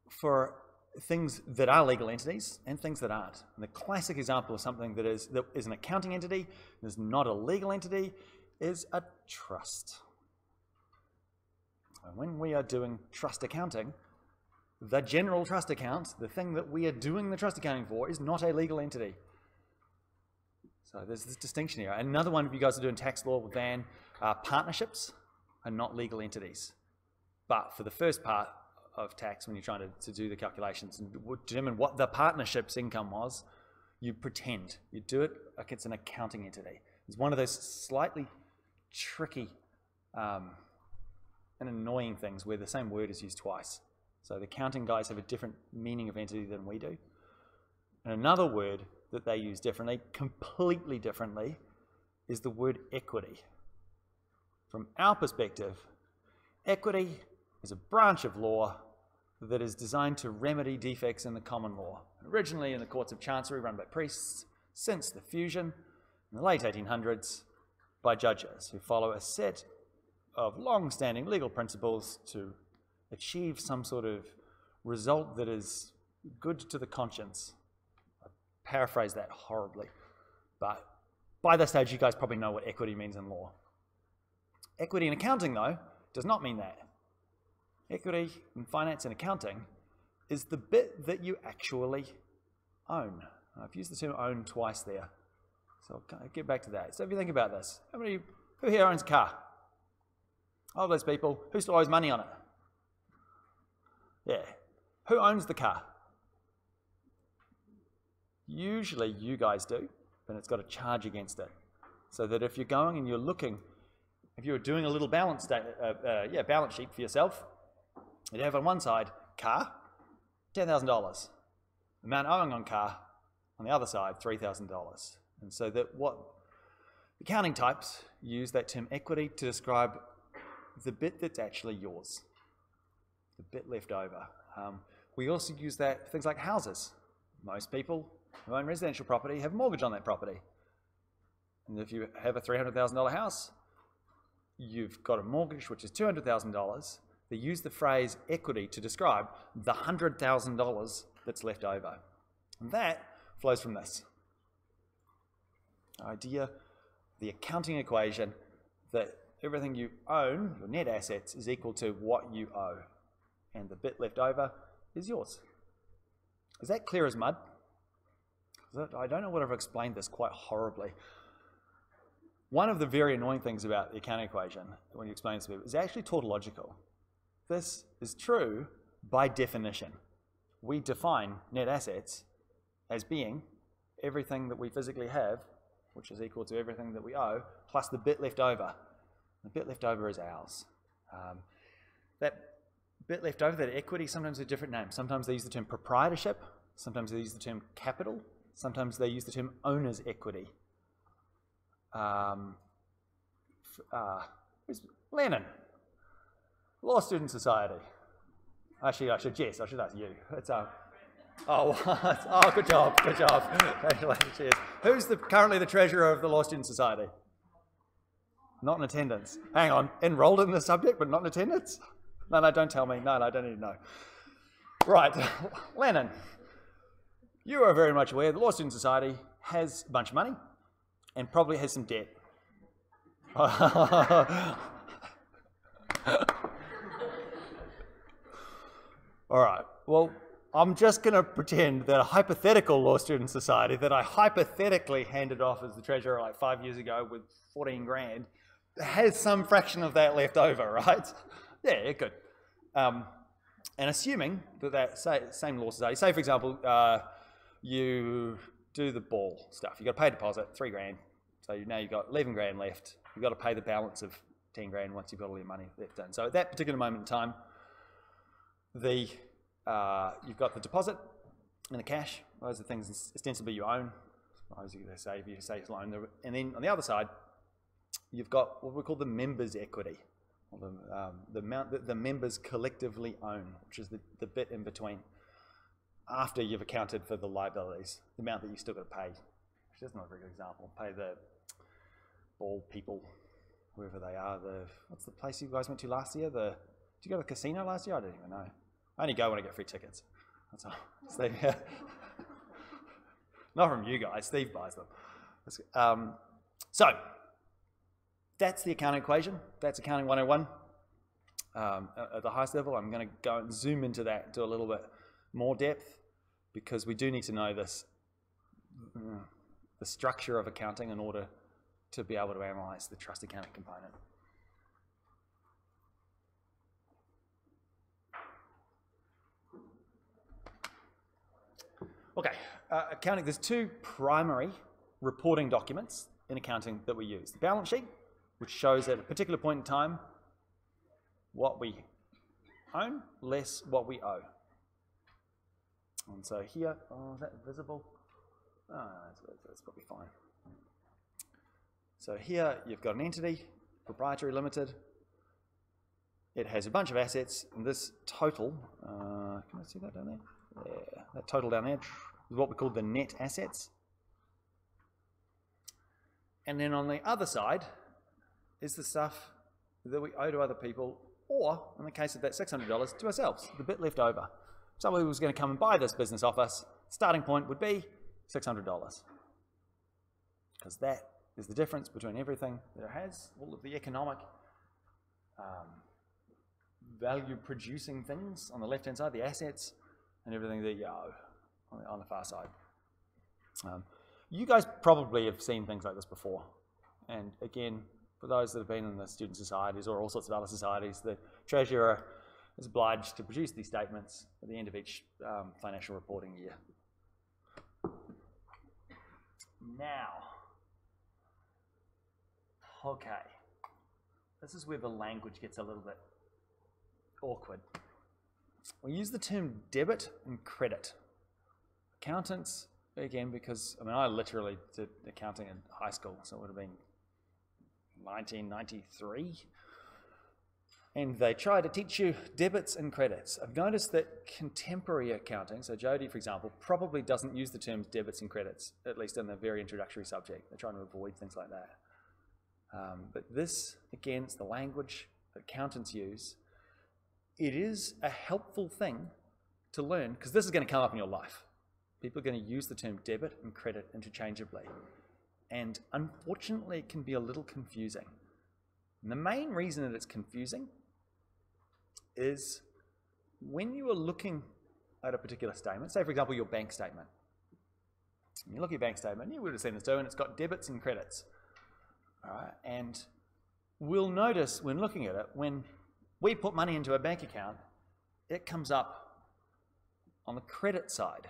for things that are legal entities and things that aren't. And the classic example of something that is an accounting entity, is not a legal entity, is a trust. And when we are doing trust accounting, the general trust account, the thing that we are doing the trust accounting for, is not a legal entity. So there's this distinction here. Another one, if you guys are doing tax law with Van, partnerships are not legal entities. But for the first part of tax, when you're trying to do the calculations and determine what the partnership's income was, you pretend. You do it like it's an accounting entity. It's one of those slightly tricky and annoying things where the same word is used twice. So the accounting guys have a different meaning of entity than we do. And another word that they use differently, completely differently, is the word equity. From our perspective, equity is a branch of law that is designed to remedy defects in the common law. Originally in the courts of chancery run by priests, since the fusion in the late 1800s by judges who follow a set of long-standing legal principles to achieve some sort of result that is good to the conscience. I paraphrase that horribly, but by this stage you guys probably know what equity means in law. Equity in accounting, though, does not mean that. Equity in finance and accounting is the bit that you actually own. I've used the term own twice there, so I'll get back to that. So if you think about this, who here owns a car? All those people. Who still owes money on it? Yeah. Who owns the car? Usually you guys do, but it's got a charge against it. So that if you're going and you're looking, if you were doing a little balance sheet for yourself, you'd have on one side, car, $10,000. Amount owing on car, on the other side, $3,000. And so that what accounting types use that term equity to describe the bit that's actually yours, the bit left over. We also use that for things like houses. Most people who own residential property have a mortgage on that property. And if you have a $300,000 house, you've got a mortgage which is $200,000. They use the phrase equity to describe the $100,000 that's left over. And that flows from this idea, the accounting equation, that everything you own, your net assets, is equal to what you owe. And the bit left over is yours. Is that clear as mud? I don't know whether I've explained this quite horribly. One of the very annoying things about the accounting equation, when you explain this to people, is actually tautological. This is true by definition. We define net assets as being everything that we physically have, which is equal to everything that we owe, plus the bit left over. The bit left over is ours. That bit left over, that equity, sometimes a different name. Sometimes they use the term proprietorship, sometimes they use the term capital, sometimes they use the term owner's equity. Lennon, Law Student Society. Actually, I should ask you. It's oh, what? Oh, good job. Congratulations. Cheers. Who's currently the treasurer of the Law Student Society? Not in attendance. Hang on, enrolled in the subject but not in attendance? No, don't tell me. No, I don't need to know. Right, Lennon, you are very much aware the Law Student Society has a bunch of money and probably has some debt. All right, well, I'm just going to pretend that a hypothetical Law Student Society that I hypothetically handed off as the treasurer like 5 years ago with 14 grand has some fraction of that left over, right? Yeah, good. And assuming that same Law Society, say for example, you do the ball stuff. You've got to pay a deposit, 3 grand. So now you've got 11 grand left. You've got to pay the balance of 10 grand once you've got all your money left in. So at that particular moment in time, you've got the deposit and the cash. Those are things ostensibly you own. Suppose you say if you say it's loan. And then on the other side, you've got what we call the members' equity, or the amount that the members collectively own, which is the bit in between after you've accounted for the liabilities, the amount that you still got to pay. Which is not a very good example. Pay the ball people, whoever they are. What's the place you guys went to last year? Did you go to the casino last year? I don't even know. I only go when I get free tickets. That's all. Steve, yeah. Not from you guys. Steve buys them. So that's the accounting equation. That's accounting 101. At the highest level, I'm going to go and zoom into that into a little bit more depth because we do need to know this, the structure of accounting in order to be able to analyze the trust accounting component. Okay, accounting, there's 2 primary reporting documents in accounting that we use. The balance sheet, which shows at a particular point in time what we own less what we owe. And so here, is that visible? Oh, that's probably fine. So here you've got an entity, proprietary limited. It has a bunch of assets, and this total, can I see that down there? Yeah, that total down there is what we call the net assets. And then on the other side is the stuff that we owe to other people, or in the case of that $600, to ourselves, the bit left over. Somebody was going to come and buy this business off us, starting point would be $600. Because that is the difference between everything that it has, all of the economic value producing things on the left hand side, the assets, and everything that you owe on the far side. You guys probably have seen things like this before. And again, for those that have been in the student societies or all sorts of other societies, the treasurer is obliged to produce these statements at the end of each financial reporting year. Now, okay, this is where the language gets a little bit awkward. We use the term debit and credit. Accountants, again, because, I mean, I literally did accounting in high school, so it would have been 1993. And they try to teach you debits and credits. I've noticed that contemporary accounting, so Jody, for example, probably doesn't use the terms debits and credits, at least in the very introductory subject. They're trying to avoid things like that. But this, again, it's the language that accountants use. It is a helpful thing to learn, because this is going to come up in your life. People are going to use the term debit and credit interchangeably. And unfortunately, it can be a little confusing. And the main reason that it's confusing is when you are looking at a particular statement, say for example your bank statement. You look at your bank statement, you would have seen this too, and it's got debits and credits. All right, and we'll notice when looking at it, when we put money into a bank account, it comes up on the credit side.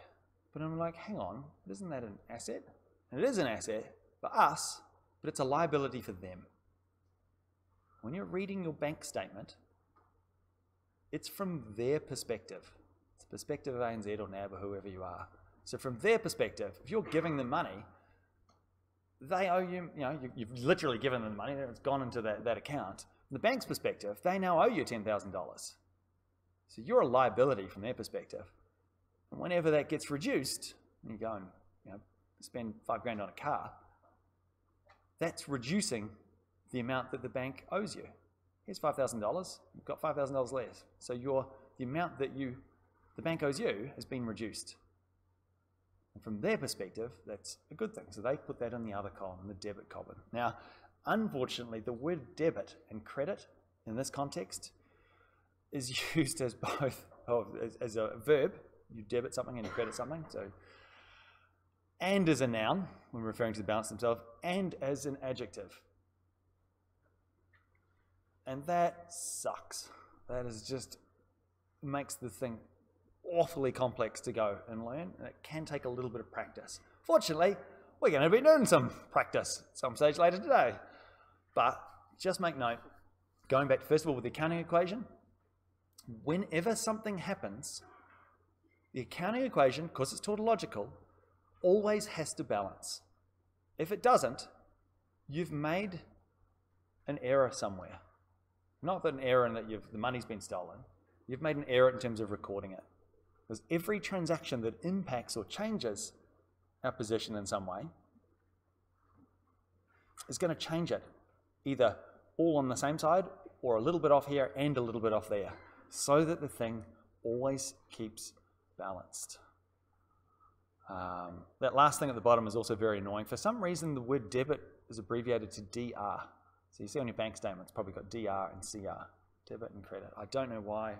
But I'm like, hang on, isn't that an asset? And it is an asset for us, but it's a liability for them. When you're reading your bank statement, it's from their perspective. It's the perspective of ANZ or NAB or whoever you are. So from their perspective, if you're giving them money, they owe you, you've literally given them money, it's gone into that account. From the bank's perspective, they now owe you $10,000. So you're a liability from their perspective. And whenever that gets reduced, and you go and spend $5,000 on a car, that's reducing the amount that the bank owes you. Here's $5,000, you've got $5,000 less. So the amount that the bank owes you has been reduced. And from their perspective, that's a good thing. So they put that in the other column, the debit column. Now, unfortunately, the word debit and credit in this context is used as both, as a verb. You debit something and you credit something. So, and as a noun, when referring to the balance themselves, and as an adjective. And that sucks. That is just makes the thing awfully complex to go and learn, and it can take a little bit of practice. Fortunately, we're going to be doing some practice some stage later today. But just make note, going back first of all with the accounting equation, whenever something happens, the accounting equation, because it's tautological, always has to balance. If it doesn't, you've made an error somewhere. Not that an error in that the money's been stolen. You've made an error in terms of recording it. Because every transaction that impacts or changes our position in some way is going to change it. Either all on the same side or a little bit off here and a little bit off there. So that the thing always keeps balanced. That last thing at the bottom is also very annoying. For some reason, the word debit is abbreviated to DR. So you see on your bank statement, it's probably got DR and CR, debit and credit. I don't know why.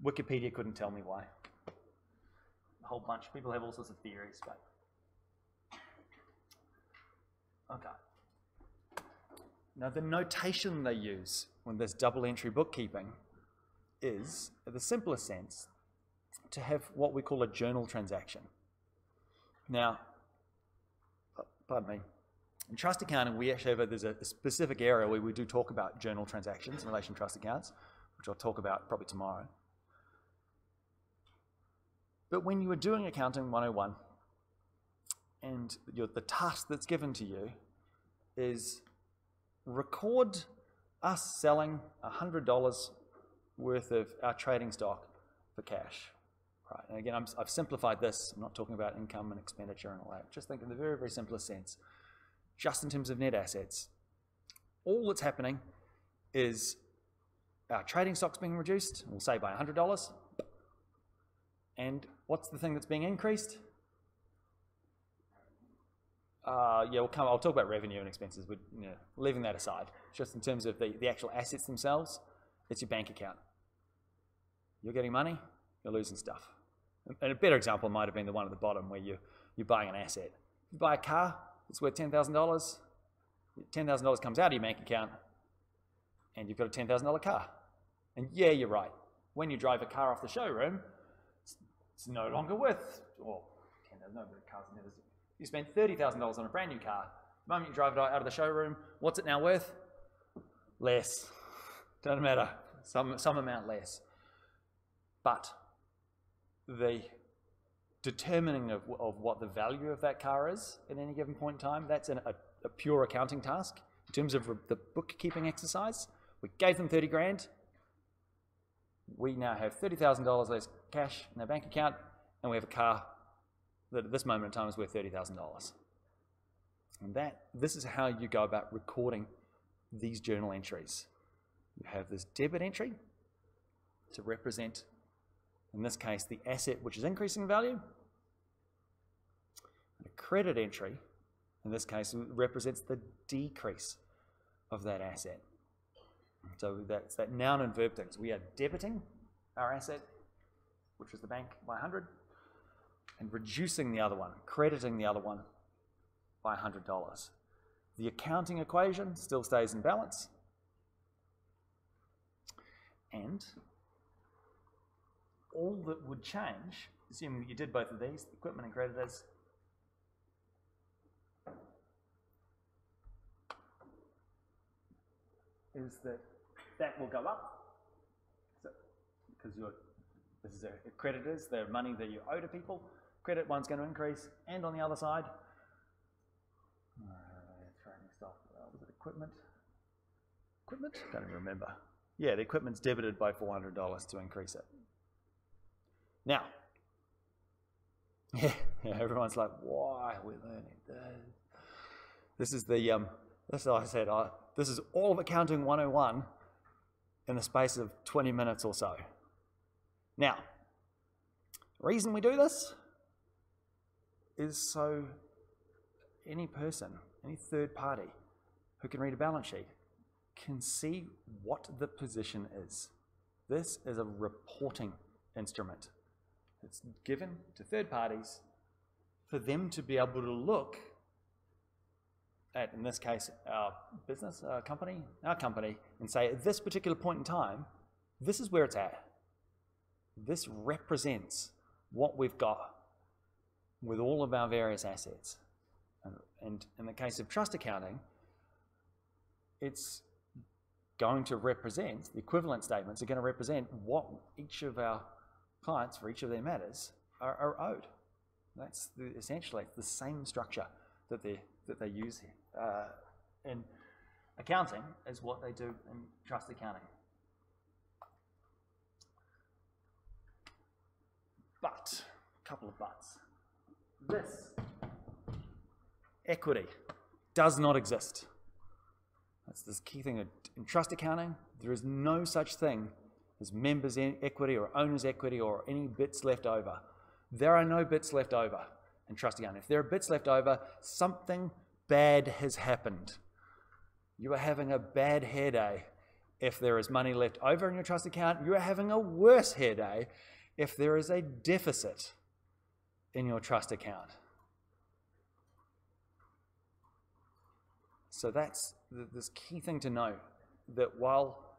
Wikipedia couldn't tell me why. A whole bunch. People have all sorts of theories, but okay. Now the notation they use when there's double entry bookkeeping is, in the simplest sense, to have what we call a journal transaction. Now, pardon me, in trust accounting we actually have there's a specific area where we do talk about journal transactions in relation to trust accounts, which I'll talk about probably tomorrow. But when you are doing Accounting 101 and the task that's given to you is record us selling $100 worth of our trading stock for cash. Right. And again, I've simplified this. I'm not talking about income and expenditure and all that. Just think in the very, very simplest sense. Just in terms of net assets, all that's happening is our trading stock's being reduced, we'll say by $100. And what's the thing that's being increased? I'll talk about revenue and expenses, but leaving that aside, just in terms of the actual assets themselves, it's your bank account. You're getting money, you're losing stuff. And a better example might have been the one at the bottom where you're buying an asset. You buy a car, it's worth $10,000. $10,000 comes out of your bank account, and you've got a $10,000 car. And yeah, you're right. When you drive a car off the showroom, it's no longer worth, you spend $30,000 on a brand new car. The moment you drive it out of the showroom, what's it now worth? Less. Doesn't matter. Some amount less. But the determining of what the value of that car is at any given point in time, that's a pure accounting task. In terms of the bookkeeping exercise, we gave them 30 grand. We now have $30,000 less cash in our bank account, and we have a car that at this moment in time is worth $30,000. And this is how you go about recording these journal entries. You have this debit entry to represent, in this case, the asset which is increasing in value. And a credit entry, in this case, represents the decrease of that asset. So that's that noun and verb things. We are debiting our asset, which is the bank, by 100, and reducing the other one, crediting the other one by $100. The accounting equation still stays in balance. And all that would change assuming that you did both of these, equipment and creditors, is that will go up, so, because this is creditors, the money that you owe to people. Credit one's going to increase, and on the other side, trading stock, was it equipment? Equipment? Don't even remember. Yeah, the equipment's debited by $400 to increase it. Now, yeah, everyone's like, why are we learning this? This is the, this I said, this is all of Accounting 101 in the space of 20 minutes or so. Now, the reason we do this is so any person, any third party who can read a balance sheet can see what the position is. This is a reporting instrument. It's given to third parties for them to be able to look at, in this case, our business, our company, and say at this particular point in time, this is where it's at. This represents what we've got with all of our various assets. And in the case of trust accounting, it's going to represent, the equivalent statements are going to represent what each of our clients, for each of their matters, are owed. That's essentially the same structure that they use in accounting as what they do in trust accounting. But, a couple of buts. This equity does not exist. That's this key thing in trust accounting. There is no such thing as members' equity or owners' equity or any bits left over. There are no bits left over in trust accounting. If there are bits left over, something bad has happened. You are having a bad hair day if there is money left over in your trust account. You are having a worse hair day if there is a deficit in your trust account. So that's this key thing to know, that while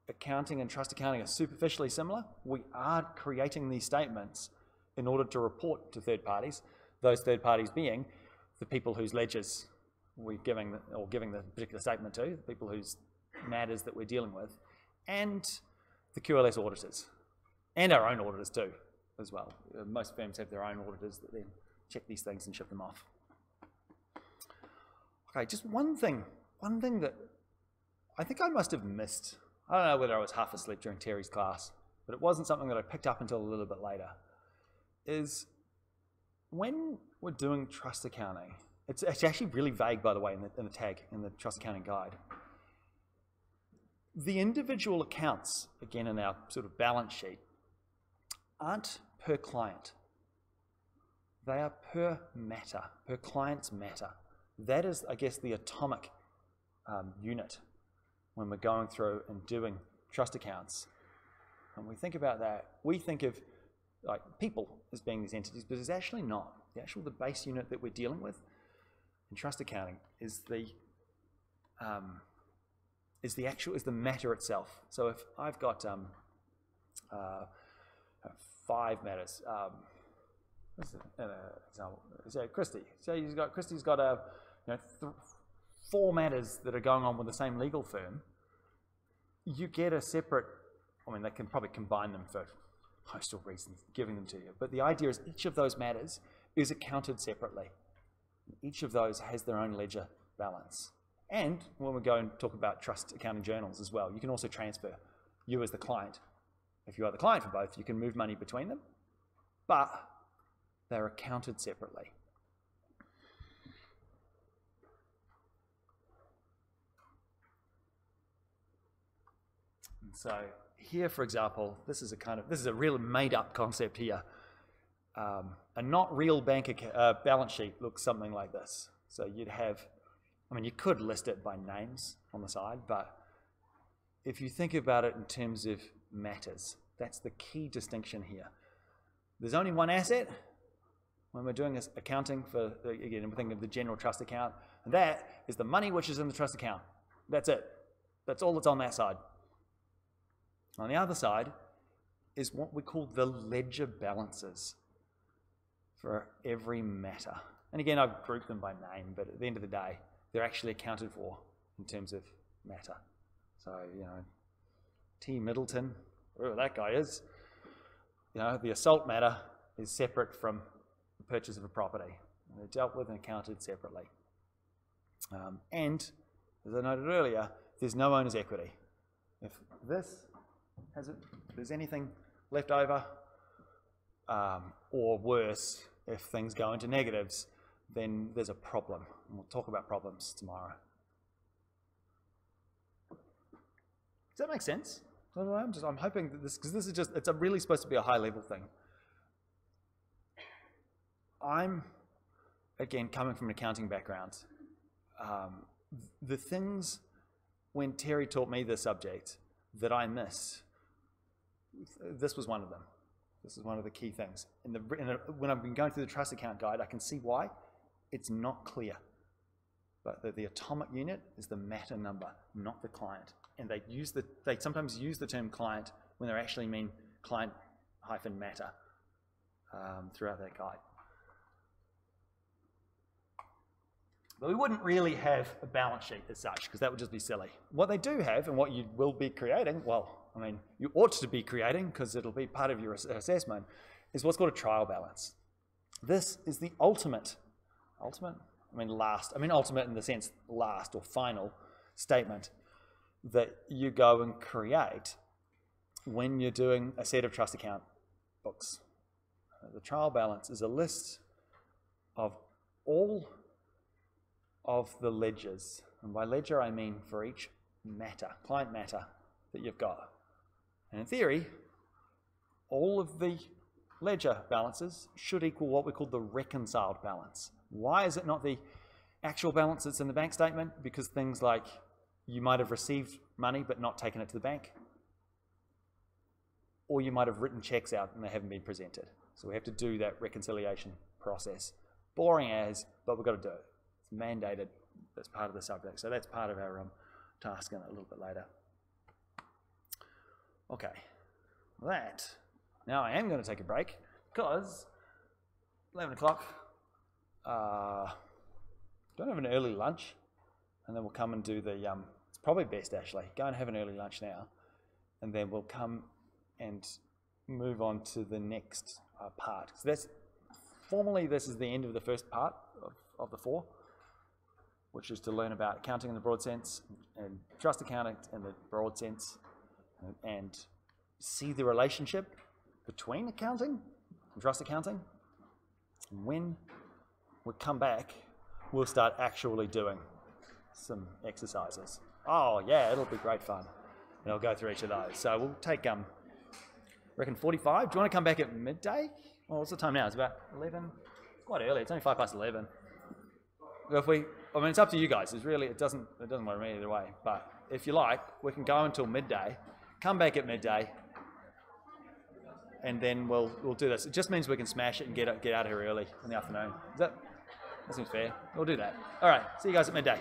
accounting and trust accounting are superficially similar, we are creating these statements in order to report to third parties, those third parties being the people whose ledgers we're giving the particular statement to, the people whose matters that we're dealing with, and the QLS auditors, and our own auditors too, as well. Most firms have their own auditors that then check these things and ship them off. Okay, just one thing that I think I must have missed. I don't know whether I was half asleep during Terry's class, but it wasn't something that I picked up until a little bit later, is when we're doing trust accounting, it's actually really vague, by the way, in the tag, in the trust accounting guide. The individual accounts, again in our sort of balance sheet, aren't per client. They are per matter, per client's matter. That is, I guess, the atomic unit when we're going through and doing trust accounts. When we think about that, we think of like people as being these entities, but it's actually not. The base unit that we're dealing with in trust accounting is the matter itself. So if I've got 5 matters, so Christy. So Christy's got four matters that are going on with the same legal firm. You get a separate. I mean, they can probably combine them for postal reasons, giving them to you. But the idea is each of those matters is accounted separately. Each of those has their own ledger balance. And when we go and talk about trust accounting journals as well, you can also transfer you as the client. If you are the client for both, you can move money between them, but they're accounted separately. And so here, for example, this is a real made-up concept here. A not real balance sheet looks something like this. So you'd have, I mean, you could list it by names on the side, but if you think about it in terms of matters, that's the key distinction here. There's only one asset when we're doing this accounting for, again, we're thinking of the general trust account, and that is the money which is in the trust account. That's it. That's all that's on that side. On the other side is what we call the ledger balances for every matter. And again, I've grouped them by name, but at the end of the day, they're actually accounted for in terms of matter. So, you know, T. Middleton, whoever that guy is, you know, the assault matter is separate from the purchase of a property. They're dealt with and accounted separately. And, as I noted earlier, there's no owner's equity. If there's anything left over, or worse, if things go into negatives, then there's a problem. And we'll talk about problems tomorrow. Does that make sense? I'm hoping that because this is just, it's really supposed to be a high level thing. I'm, again, coming from an accounting background. The things, when Terry taught me the subject, that I missed, this was one of them. This is one of the key things. When I've been going through the trust account guide, I can see why it's not clear. But the atomic unit is the matter number, not the client. And they sometimes use the term client when they actually mean client-matter throughout that guide. But we wouldn't really have a balance sheet as such, because that would just be silly. What they do have, and what you will be creating, well, I mean, you ought to be creating, because it'll be part of your assessment, is what's called a trial balance. This is the ultimate in the sense last or final statement that you go and create when you're doing a set of trust account books. The trial balance is a list of all of the ledgers, and by ledger I mean for each matter, client matter that you've got. And in theory, all of the ledger balances should equal what we call the reconciled balance. Why is it not the actual balance that's in the bank statement? Because things like you might have received money but not taken it to the bank, or you might have written checks out and they haven't been presented. So we have to do that reconciliation process. Boring as, but we've got to do it. It's mandated. That's part of the subject. So that's part of our task in a little bit later. Okay, now I am going to take a break because 11 o'clock, don't have an early lunch, and then we'll come and do the, it's probably best actually, go and have an early lunch now, and then we'll come and move on to the next part. So that's, formally this is the end of the first part of the 4, which is to learn about accounting in the broad sense, and trust accounting in the broad sense, and see the relationship between accounting and trust accounting. And when we come back, we'll start actually doing some exercises. Oh yeah, it'll be great fun. And I'll go through each of those. So we'll take, I reckon 45. Do you want to come back at midday? Well, what's the time now? It's about 11. It's quite early. It's only 11:05. I mean, it's up to you guys. It's really, it doesn't worry me either way. But if you like, we can go until midday. Come back at midday, and then we'll do this. It just means we can smash it and get out of here early in the afternoon. That seems fair. We'll do that. All right. See you guys at midday.